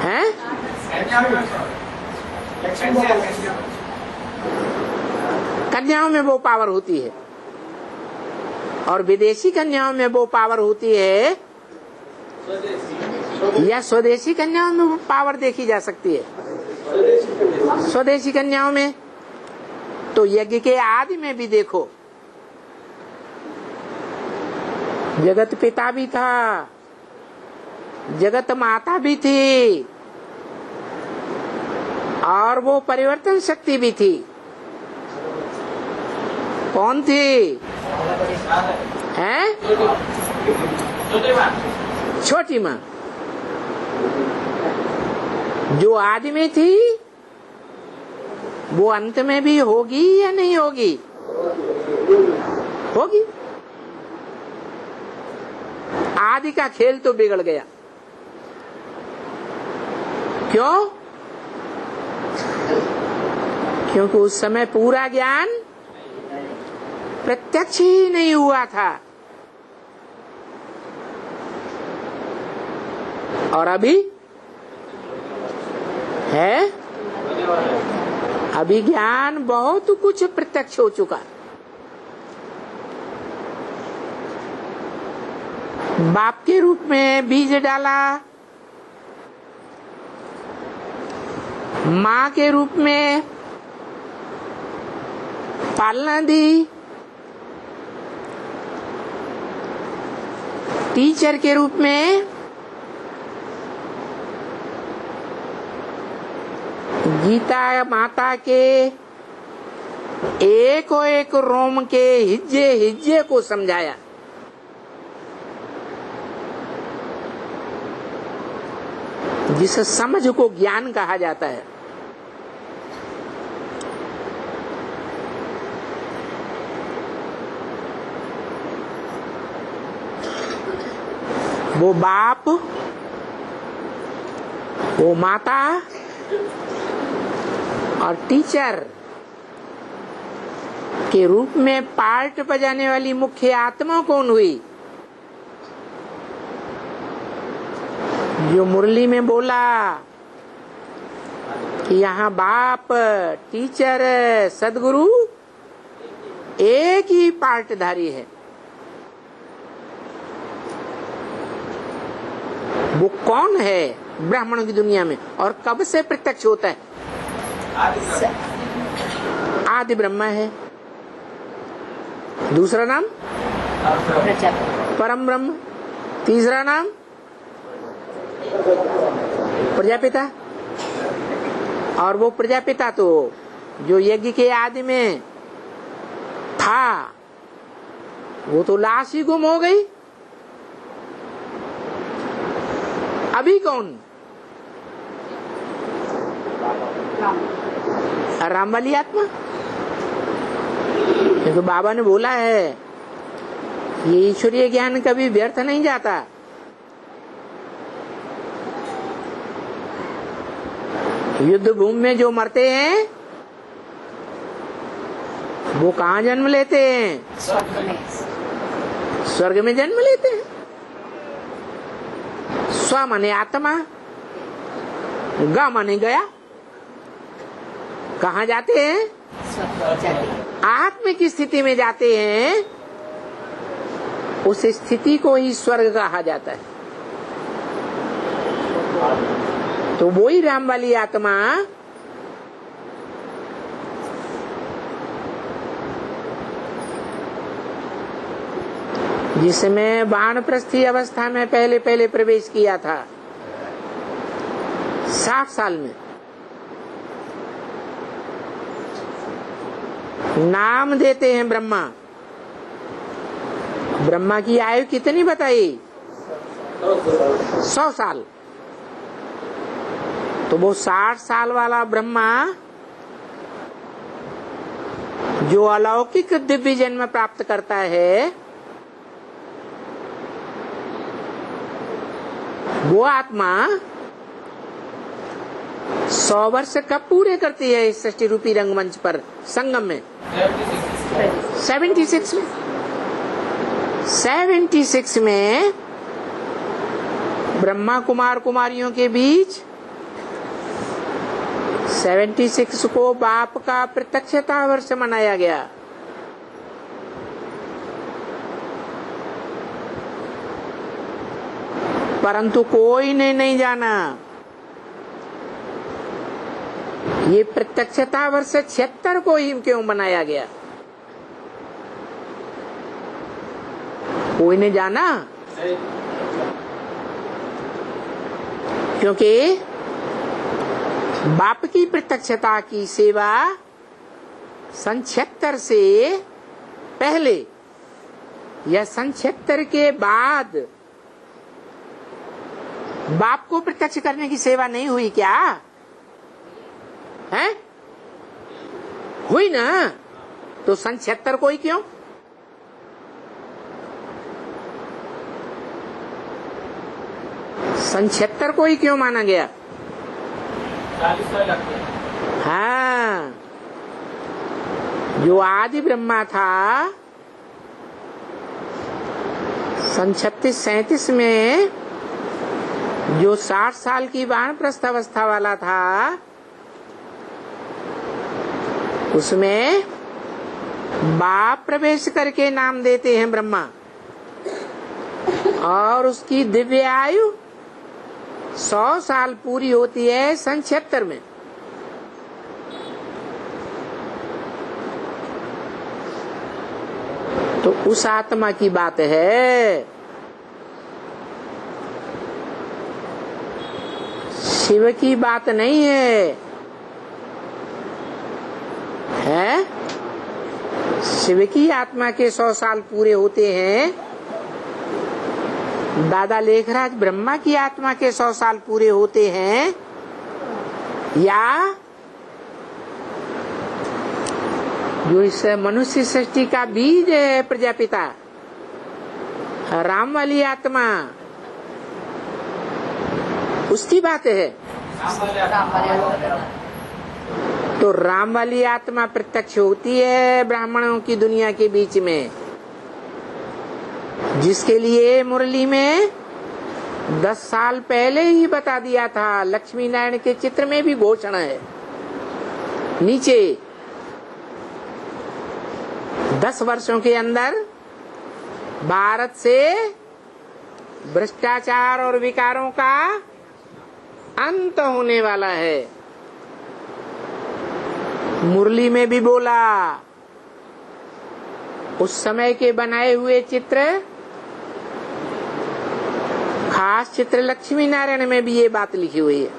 हैं? कन्याओं में वो पावर होती है, और विदेशी कन्याओं में वो पावर होती है, या स्वदेशी कन्याओं में वो पावर देखी जा सकती है? स्वदेशी कन्याओं में तो यज्ञ के आदि में भी देखो, जगत पिता भी था, जगत माता भी थी, और वो परिवर्तन शक्ति भी थी। कौन थी? हैं? छोटी माँ, जो आदि में थी वो अंत में भी होगी या नहीं होगी? होगी। आदि का खेल तो बिगड़ गया। क्यों? क्योंकि उस समय पूरा ज्ञान प्रत्यक्ष ही नहीं हुआ था, और अभी है, अभी ज्ञान बहुत कुछ प्रत्यक्ष हो चुका। बाप के रूप में बीज डाला, माँ के रूप में पालना दी, टीचर के रूप में गीता माता के एक रोम के हिज्जे हिज्जे को समझाया। जिस समझ को ज्ञान कहा जाता है। वो बाप, वो माता और टीचर के रूप में पार्ट बजाने वाली मुख्य आत्मा कौन हुई? जो मुरली में बोला कि यहाँ बाप, टीचर, सदगुरु एक ही पार्टधारी है। वो कौन है ब्राह्मणों की दुनिया में, और कब से प्रत्यक्ष होता है? आदि ब्रह्मा है। दूसरा नाम परम ब्रह्म, तीसरा नाम प्रजापिता। और वो प्रजापिता तो जो यज्ञ के आदि में था, वो तो लाश ही गुम हो गई। अभी कौन? राम वाली आत्मा। क्योंकि बाबा ने बोला है ये ईश्वरीय ज्ञान कभी व्यर्थ नहीं जाता। युद्ध भूमि में जो मरते हैं वो कहाँ जन्म लेते हैं? स्वर्ग में जन्म लेते हैं। स्व माने आत्मा, ग माने गया। कहाँ जाते हैं? आत्म की स्थिति में जाते हैं। उस स्थिति को ही स्वर्ग कहा जाता है। तो वो ही राम वाली आत्मा जिसमें वानप्रस्थी अवस्था में पहले पहले प्रवेश किया था 60 साल में, नाम देते हैं ब्रह्मा। ब्रह्मा की आयु कितनी बताई? 100 साल। तो वो 60 साल वाला ब्रह्मा जो अलौकिक दिव्य जन्म प्राप्त करता है, वो आत्मा 100 वर्ष कब पूरे करती है इस सृष्टि रूपी रंगमंच पर, संगम में? 76 में। 76 में ब्रह्मा कुमार कुमारियों के बीच 76 को बाप का प्रत्यक्षता वर्ष मनाया गया। परंतु कोई ने नहीं जाना ये प्रत्यक्षता वर्ष 76 को ही क्यों मनाया गया। कोई ने जाना? क्योंकि बाप की प्रत्यक्षता की सेवा सन 76 से पहले या सन 76 के बाद बाप को प्रत्यक्ष करने की सेवा नहीं हुई क्या? है? हुई ना? तो सन 76 को ही क्यों? सन 76 को ही क्यों माना गया? 40 साल लगते हैं। हाँ, जो आदि ब्रह्मा था सन 36-37 में, जो 60 साल की वानप्रस्थ अवस्था वाला था, उसमें बाप प्रवेश करके नाम देते हैं ब्रह्मा, और उसकी दिव्य आयु 100 साल पूरी होती है सन 76 में। तो उस आत्मा की बात है। शिव की बात नहीं है। है? शिव की आत्मा के 100 साल पूरे होते हैं। दादा लेखराज ब्रह्मा की आत्मा के 100 साल पूरे होते हैं, या जो इस मनुष्य सृष्टि का बीज है प्रजापिता राम वाली आत्मा, उसकी बात है। तो राम वाली आत्मा प्रत्यक्ष होती है ब्राह्मणों की दुनिया के बीच में, जिसके लिए मुरली में 10 साल पहले ही बता दिया था। लक्ष्मी नारायण के चित्र में भी घोषणा है नीचे, 10 वर्षों के अंदर भारत से भ्रष्टाचार और विकारों का अंत होने वाला है। मुरली में भी बोला। उस समय के बनाए हुए चित्र, खास चित्र लक्ष्मी नारायण में भी ये बात लिखी हुई है।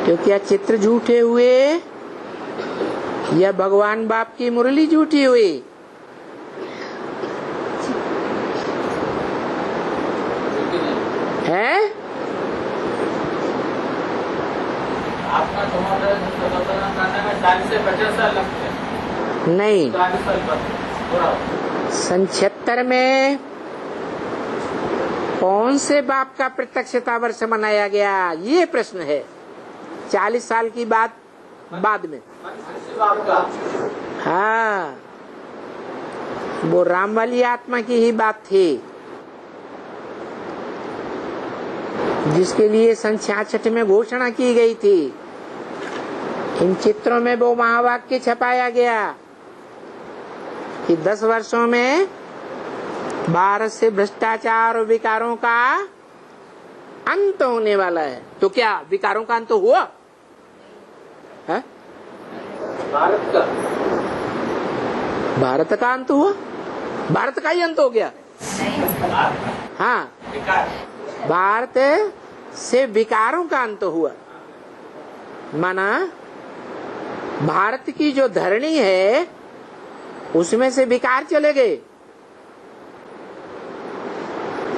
तो क्या चित्र झूठे हुए या भगवान बाप की मुरली झूठी हुई? है? आपका करने में 40 से 50 साल लगते हैं। नहीं, 40 साल बाद थोड़ा सन 76 में कौन से बाप का प्रत्यक्षता वर्ष मनाया गया, ये प्रश्न है। 40 साल की बात बाद में। आपका हाँ, वो राम वाली आत्मा की ही बात थी, जिसके लिए सन 66 में घोषणा की गई थी। इन चित्रों में वो महावाक्य छपाया गया कि 10 वर्षों में भारत से भ्रष्टाचार और विकारों का अंत होने वाला है। तो क्या विकारों का अंत हुआ है? भारत का भारत का अंत हुआ? भारत का ही अंत हो गया? हाँ, विकास भारत से विकारों का अंत हुआ। माना भारत की जो धरणी है उसमें से विकार चले गए।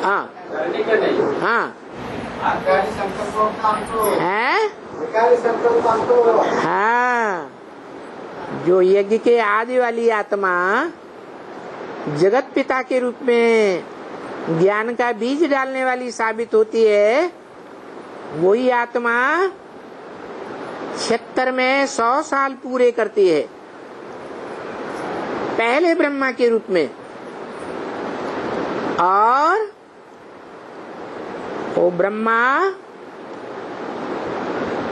हाँ करने का नहीं। हाँ विकारी संकल्पों का अंतो, है विकारी संकल्प का अंतो। हाँ, जो यज्ञ के आदि वाली आत्मा जगत पिता के रूप में ज्ञान का बीज डालने वाली साबित होती है, वही आत्मा 76 में 100 साल पूरे करती है पहले ब्रह्मा के रूप में। और वो ब्रह्मा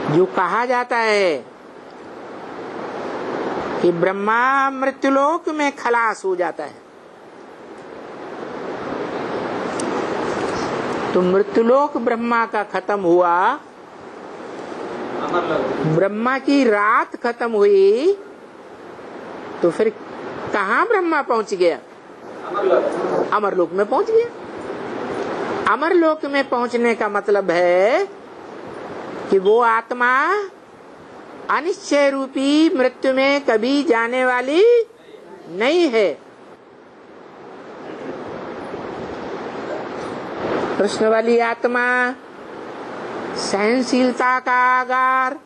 जो कहा जाता है कि ब्रह्मा मृत्युलोक में खलास हो जाता है, तो मृत्युलोक ब्रह्मा का खत्म हुआ, ब्रह्मा की रात खत्म हुई, तो फिर कहाँ ब्रह्मा पहुंच गया? अमरलोक में पहुंच गया। अमरलोक में पहुंचने का मतलब है कि वो आत्मा अनिश्चय रूपी मृत्यु में कभी जाने वाली नहीं है। कृष्ण वाली आत्मा सहनशीलता का आगार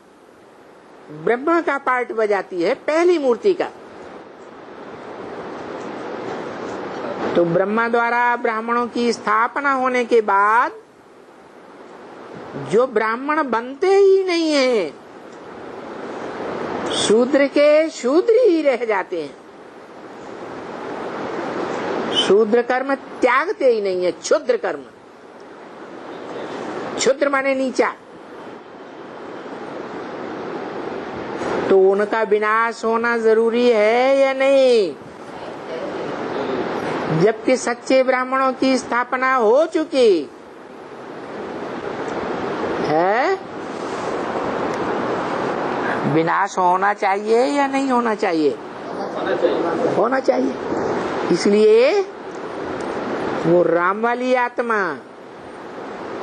ब्रह्मा का पार्ट बजाती है, पहली मूर्ति का। तो ब्रह्मा द्वारा ब्राह्मणों की स्थापना होने के बाद जो ब्राह्मण बनते ही नहीं है, शूद्र के शूद्र ही रह जाते हैं। शूद्र कर्म त्यागते ही नहीं है, क्षुद्र कर्म। क्षुद्र माने नीचा। तो उनका विनाश होना जरूरी है या नहीं? जबकि सच्चे ब्राह्मणों की स्थापना हो चुकी है, विनाश होना चाहिए या नहीं होना चाहिए? होना चाहिए। इसलिए वो राम वाली आत्मा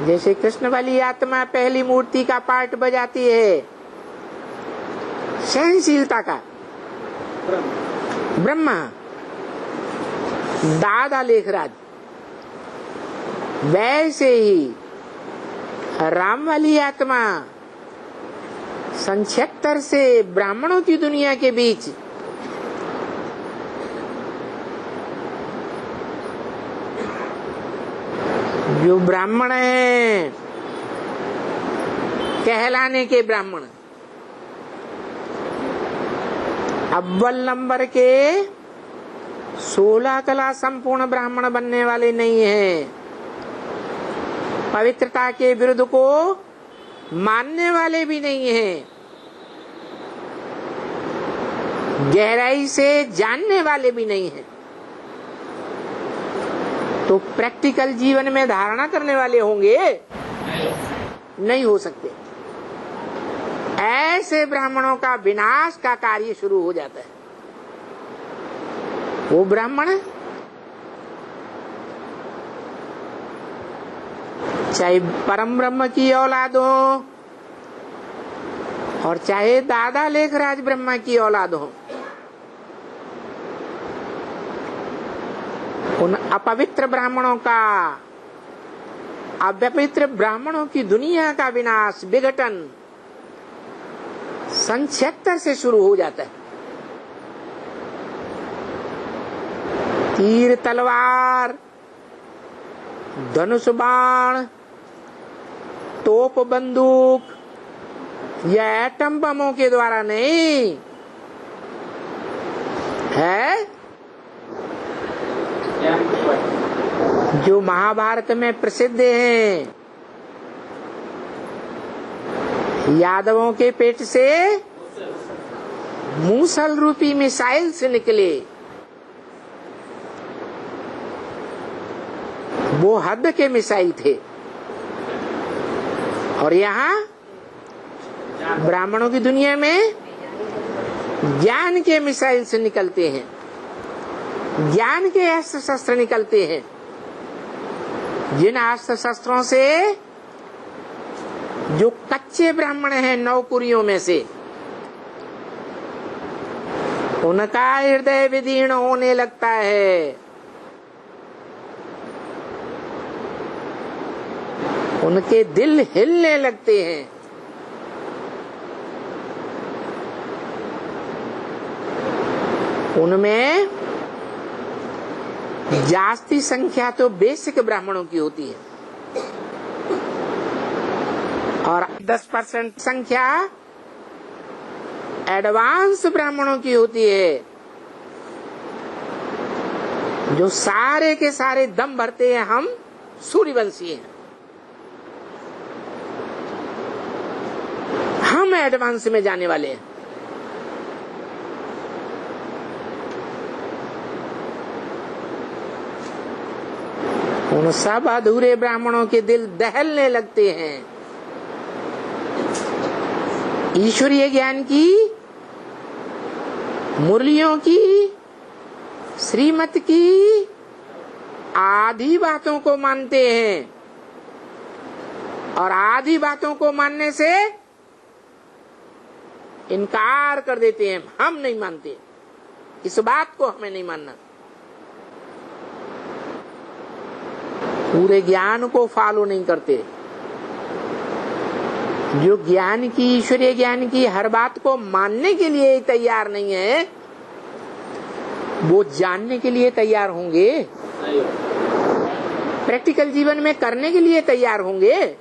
जैसे कृष्ण वाली आत्मा पहली मूर्ति का पार्ट बजाती है, सहनशीलता का ब्रह्मा दादा लेखराज, वैसे ही राम वाली आत्मा 76 से ब्राह्मणों की दुनिया के बीच जो ब्राह्मण है, कहलाने के ब्राह्मण, अव्वल नंबर के 16 कला संपूर्ण ब्राह्मण बनने वाले नहीं हैं। पवित्रता के विरुद्ध को मानने वाले भी नहीं हैं। गहराई से जानने वाले भी नहीं हैं। तो प्रैक्टिकल जीवन में धारणा करने वाले होंगे? नहीं हो सकते। ऐसे ब्राह्मणों का विनाश का कार्य शुरू हो जाता है। वो ब्राह्मण चाहे परम ब्रह्म की औलाद हो और चाहे दादा लेखराज ब्रह्मा की औलाद हो, उन अपवित्र ब्राह्मणों का, अपवित्र ब्राह्मणों की दुनिया का विनाश, विघटन 76 से शुरू हो जाता है। तीर तलवार, धनुष बाण, तोप बंदूक या एटम बमों के द्वारा नहीं है। जो महाभारत में प्रसिद्ध हैं, यादवों के पेट से मूसल रूपी मिसाइल से निकले, वो हद के मिसाइल थे। और यहाँ ब्राह्मणों की दुनिया में ज्ञान के मिसाइल से निकलते हैं, ज्ञान के अस्त्र शस्त्र निकलते हैं, जिन अस्त्र शस्त्रों से जो कच्चे ब्राह्मण हैं नौकुरियों में से, उनका हृदय विदीर्ण होने लगता है, उनके दिल हिलने लगते हैं। उनमें जास्ती संख्या तो बेसिक ब्राह्मणों की होती है और 10% संख्या एडवांस ब्राह्मणों की होती है, जो सारे के सारे दम भरते हैं हम सूर्यवंशी हैं, हम एडवांस में जाने वाले हैं। उन सब अधूरे ब्राह्मणों के दिल दहलने लगते हैं। ईश्वरीय ज्ञान की, मुरलियों की, श्रीमत की आधी बातों को मानते हैं और आधी बातों को मानने से इनकार कर देते हैं। हम नहीं मानते, इस बात को हमें नहीं मानना। पूरे ज्ञान को फॉलो नहीं करते। जो ज्ञान की, ईश्वरीय ज्ञान की हर बात को मानने के लिए तैयार नहीं है, वो जानने के लिए तैयार होंगे, प्रैक्टिकल जीवन में करने के लिए तैयार होंगे।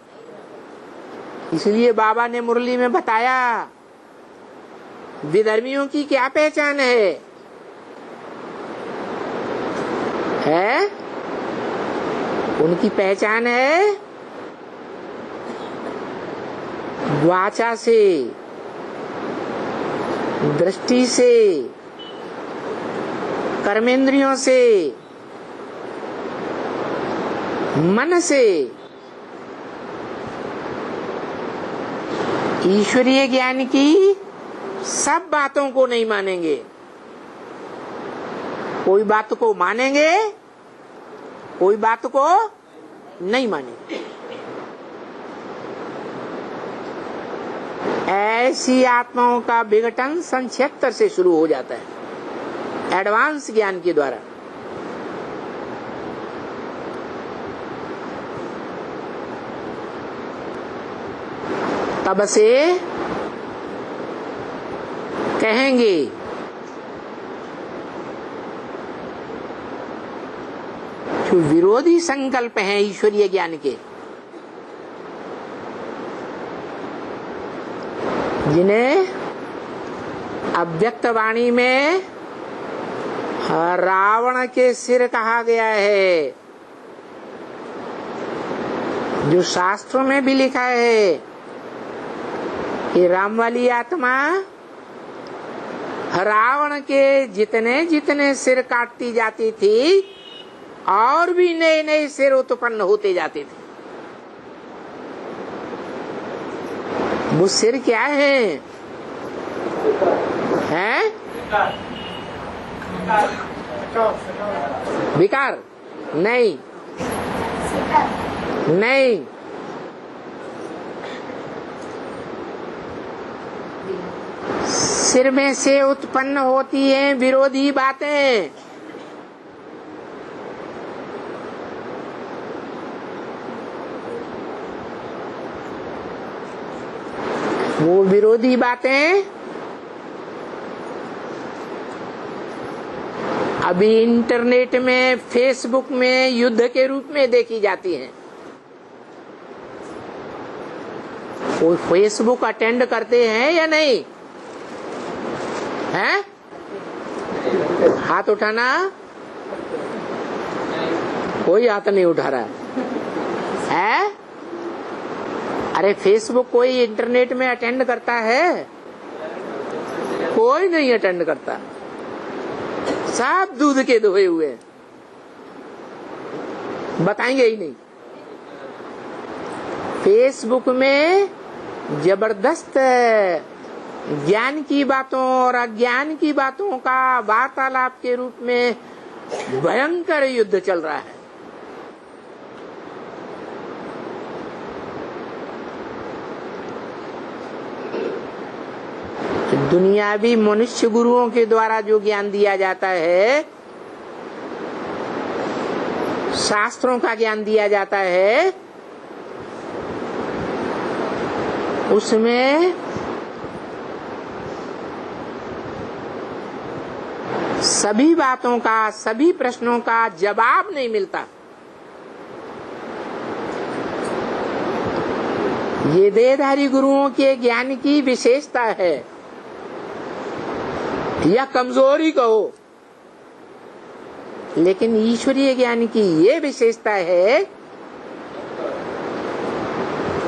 इसलिए बाबा ने मुरली में बताया विधर्मियों की क्या पहचान है? उनकी पहचान है वाचा से, दृष्टि से, कर्मेंद्रियों से, मन से। ईश्वरीय ज्ञान की सब बातों को नहीं मानेंगे, कोई बात को मानेंगे, कोई बात को नहीं मानेंगे। ऐसी आत्माओं का विघटन सन 76 से शुरू हो जाता है एडवांस ज्ञान के द्वारा। तब से कहेंगे जो विरोधी संकल्प हैं ईश्वरीय ज्ञान के, जिन्हें अव्यक्त वाणी में रावण के सिर कहा गया है, जो शास्त्रों में भी लिखा है कि राम वाली आत्मा रावण के जितने जितने सिर काटती जाती थी और भी नए नए सिर उत्पन्न होते जाते थे। वो सिर क्या है? हैं? विकार नहीं, नहीं, सिर में से उत्पन्न होती हैं विरोधी बातें। वो विरोधी बातें अभी इंटरनेट में, फेसबुक में युद्ध के रूप में देखी जाती हैं। कोई फेसबुक अटेंड करते हैं या नहीं? हैं? हाथ उठाना। कोई हाथ नहीं उठा रहा है? अरे फेसबुक कोई इंटरनेट में अटेंड करता है? कोई नहीं अटेंड करता, सब दूध के दुहे हुए, बताएंगे ही नहीं। फेसबुक में जबरदस्त ज्ञान की बातों और अज्ञान की बातों का वार्तालाप के रूप में भयंकर युद्ध चल रहा है। दुनियावी मनुष्य गुरुओं के द्वारा जो ज्ञान दिया जाता है, शास्त्रों का ज्ञान दिया जाता है, उसमें सभी बातों का, सभी प्रश्नों का जवाब नहीं मिलता। ये देहधारी गुरुओं के ज्ञान की विशेषता है या कमजोरी कहो, लेकिन ईश्वरीय ज्ञान की ये विशेषता है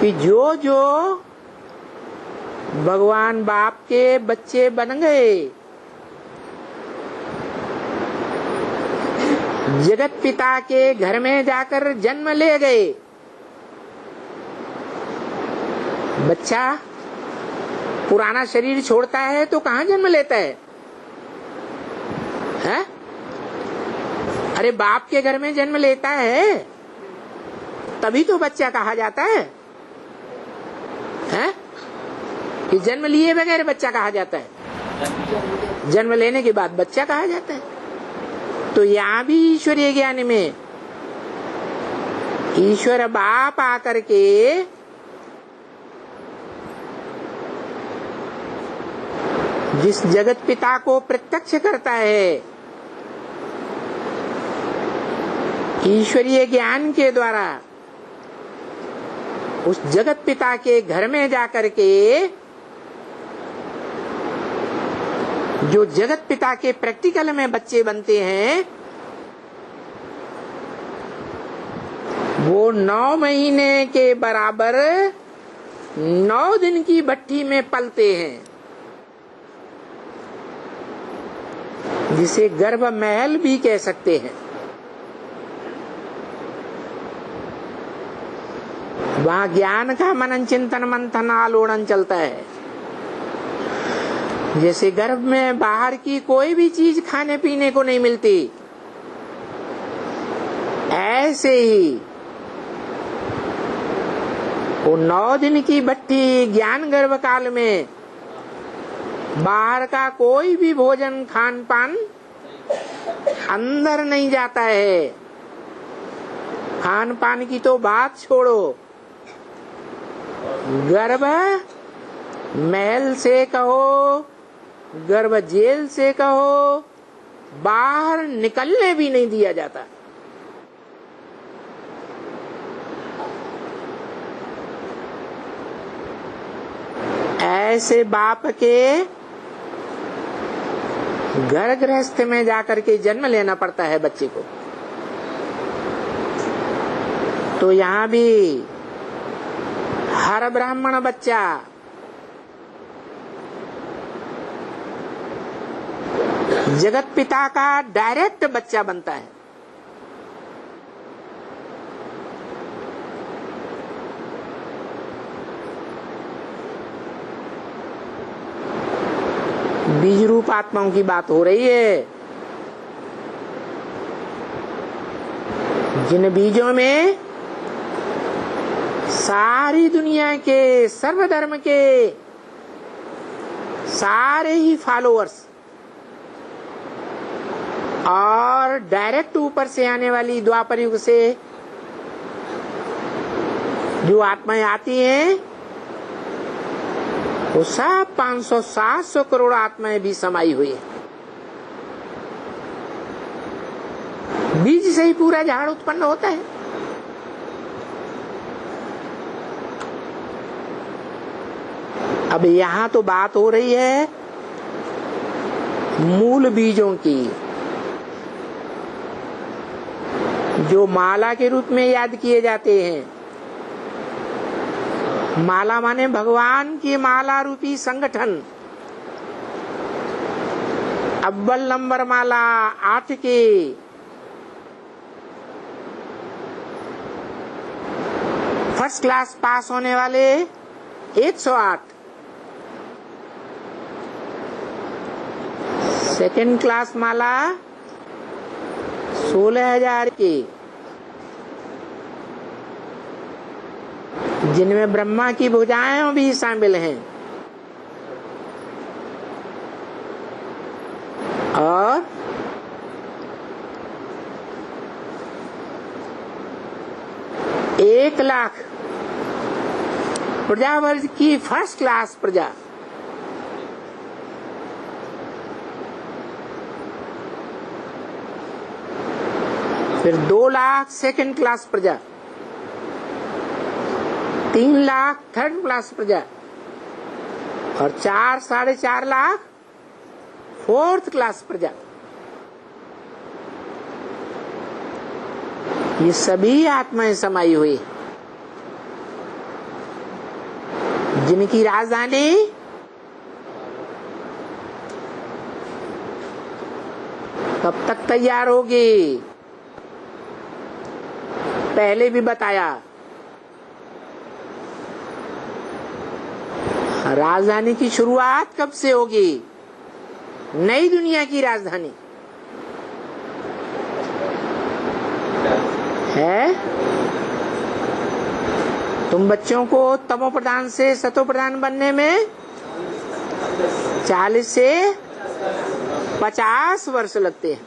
कि जो जो भगवान बाप के बच्चे बन गए, जगत पिता के घर में जाकर जन्म ले गए। बच्चा पुराना शरीर छोड़ता है तो कहाँ जन्म लेता है? अरे बाप के घर में जन्म लेता है, तभी तो बच्चा कहा जाता है, कि जन्म लिए बगैर बच्चा कहा जाता है, जन्म लेने के बाद बच्चा कहा जाता है। तो यहाँ भी ईश्वरीय ज्ञान में ईश्वर बाप आकर के जिस जगत पिता को प्रत्यक्ष करता है, ईश्वरीय ज्ञान के द्वारा उस जगत पिता के घर में जाकर के जो जगत पिता के प्रैक्टिकल में बच्चे बनते हैं, वो 9 महीने के बराबर 9 दिन की भट्ठी में पलते हैं, जिसे गर्भ महल भी कह सकते हैं। वहाँ ज्ञान का मनन चिंतन मंथन आलोड़न चलता है। जैसे गर्भ में बाहर की कोई भी चीज खाने पीने को नहीं मिलती, ऐसे ही वो 9 दिन की भट्ठी ज्ञान गर्भ काल में बाहर का कोई भी भोजन खान पान अंदर नहीं जाता है। खान पान की तो बात छोड़ो, गर्भ महल से कहो, गर्भ जेल से कहो, बाहर निकलने भी नहीं दिया जाता। ऐसे बाप के घर गृहस्थ में जाकर के जन्म लेना पड़ता है बच्चे को। तो यहाँ भी हर ब्राह्मण बच्चा जगत पिता का डायरेक्ट बच्चा बनता है। बीज रूप आत्माओं की बात हो रही है, जिन बीजों में सारी दुनिया के सर्वधर्म के सारे ही फॉलोअर्स और डायरेक्ट ऊपर से आने वाली द्वापर युग से जो आत्माएं आती हैं, वो सब 500-700 करोड़ आत्माएं भी समाई हुई है। बीज से ही पूरा झाड़ उत्पन्न होता है। अब यहाँ तो बात हो रही है मूल बीजों की, जो माला के रूप में याद किए जाते हैं। माला माने भगवान की माला रूपी संगठन। अव्वल नंबर माला 8 के, फर्स्ट क्लास पास होने वाले 108, सेकेंड क्लास माला 16,000 की, जिनमें ब्रह्मा की भुजाएं भी शामिल हैं। और एक लाख प्रजावर्ग की फर्स्ट क्लास प्रजा, फिर 2 लाख सेकंड क्लास प्रजा, 3 लाख थर्ड क्लास प्रजा और 4-4.5 लाख फोर्थ क्लास प्रजा। ये सभी आत्माएं समाई हुई जिनकी राजधानी कब तक तैयार होगी, पहले भी बताया। राजधानी की शुरुआत कब से होगी, नई दुनिया की राजधानी है। तुम बच्चों को तमो प्रधान से सतो प्रधान बनने में 40 से 50 वर्ष लगते हैं।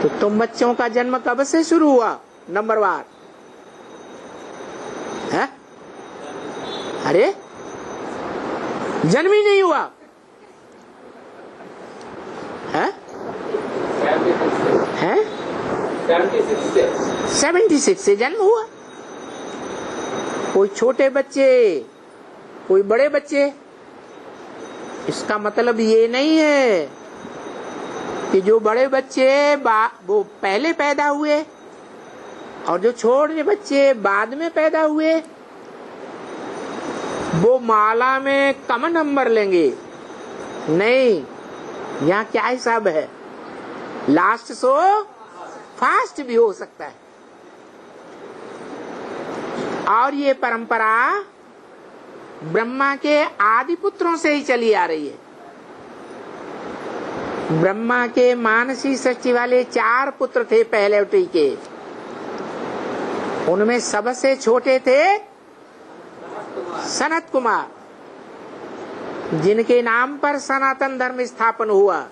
तो तुम बच्चों का जन्म कब से शुरू हुआ, नंबरवार है? अरे जन्म ही नहीं हुआ है? 76 से जन्म हुआ। कोई छोटे बच्चे, कोई बड़े बच्चे। इसका मतलब ये नहीं है कि जो बड़े बच्चे वो पहले पैदा हुए और जो छोटे बच्चे बाद में पैदा हुए वो माला में कम नंबर लेंगे। नहीं, यहाँ क्या हिसाब है, लास्ट सो फास्ट भी हो सकता है। और ये परंपरा ब्रह्मा के आदि पुत्रों से ही चली आ रही है। ब्रह्मा के मानसी सृष्टि वाले 4 पुत्र थे पहले उठी के, उनमें सबसे छोटे थे सनत कुमार, जिनके नाम पर सनातन धर्म स्थापन हुआ।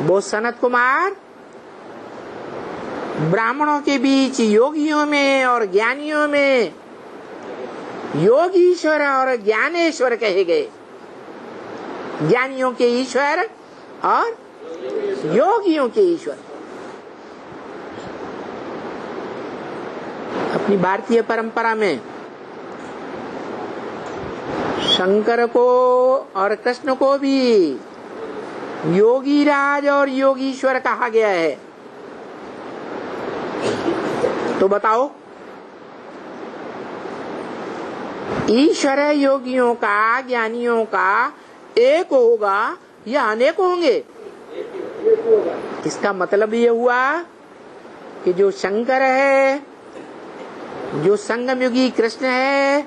वो सनत कुमार ब्राह्मणों के बीच योगियों में और ज्ञानियों में योगीश्वर और ज्ञानेश्वर कहे गए। ज्ञानियों के ईश्वर और योगियों के ईश्वर। अपनी भारतीय परंपरा में शंकर को और कृष्ण को भी योगीराज और योगीश्वर कहा गया है। तो बताओ, ईश्वर योगियों का, ज्ञानियों का एक होगा या अनेक होंगे? इसका मतलब ये हुआ कि जो शंकर है, जो संगमयुगी कृष्ण है,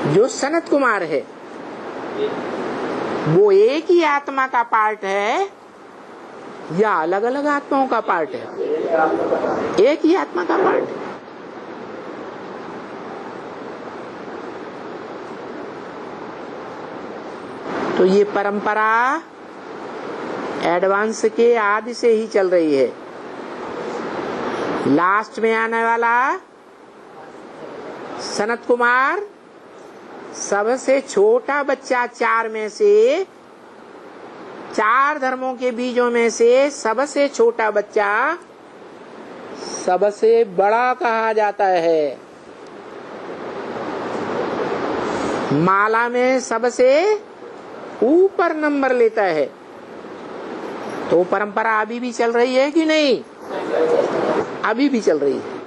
जो सनत कुमार है, वो एक ही आत्मा का पार्ट है या अलग अलग आत्माओं का पार्ट है? एक ही आत्मा का पार्ट है। तो ये परंपरा एडवांस के आदि से ही चल रही है। लास्ट में आने वाला सनत कुमार सबसे छोटा बच्चा, 4 में से 4 धर्मों के बीजों में से सबसे छोटा बच्चा सबसे बड़ा कहा जाता है। माला में सबसे ऊपर नंबर लेता है। तो परंपरा अभी भी चल रही है कि नहीं? अभी भी चल रही है।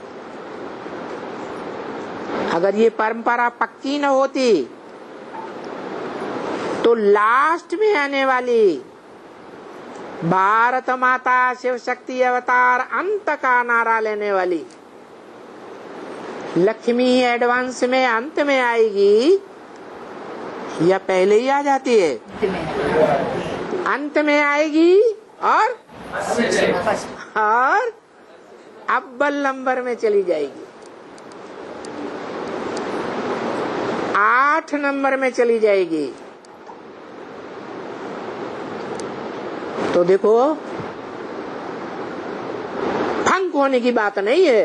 अगर ये परंपरा पक्की न होती तो लास्ट में आने वाली भारत माता शिव शक्ति अवतार अंत का नारा लेने वाली लक्ष्मी एडवांस में अंत में आएगी या पहले ही आ जाती है? अंत में आएगी और अव्वल नंबर में चली जाएगी। 8 नंबर में चली जाएगी। तो देखो, फंक होने की बात नहीं है।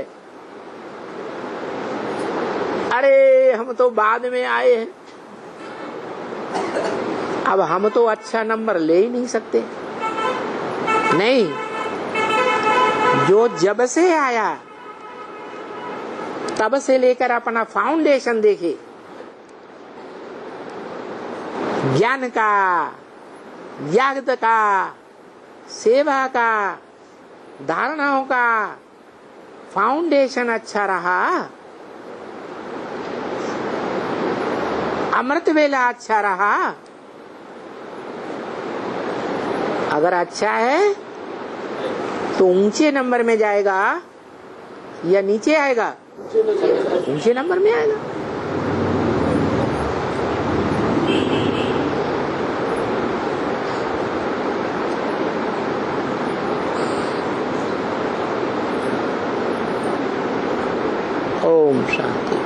अरे हम तो बाद में आए हैं, अब हम तो अच्छा नंबर ले ही नहीं सकते। नहीं, जो जब से आया तब से लेकर अपना फाउंडेशन देखे, ज्ञान का, याग्द का, सेवा का, धारणाओं का फाउंडेशन अच्छा रहा, अमृत वेला अच्छा रहा। अगर अच्छा है तो ऊंचे नंबर में जाएगा या नीचे आएगा? ऊंचे नंबर में आएगा। ओम शांति।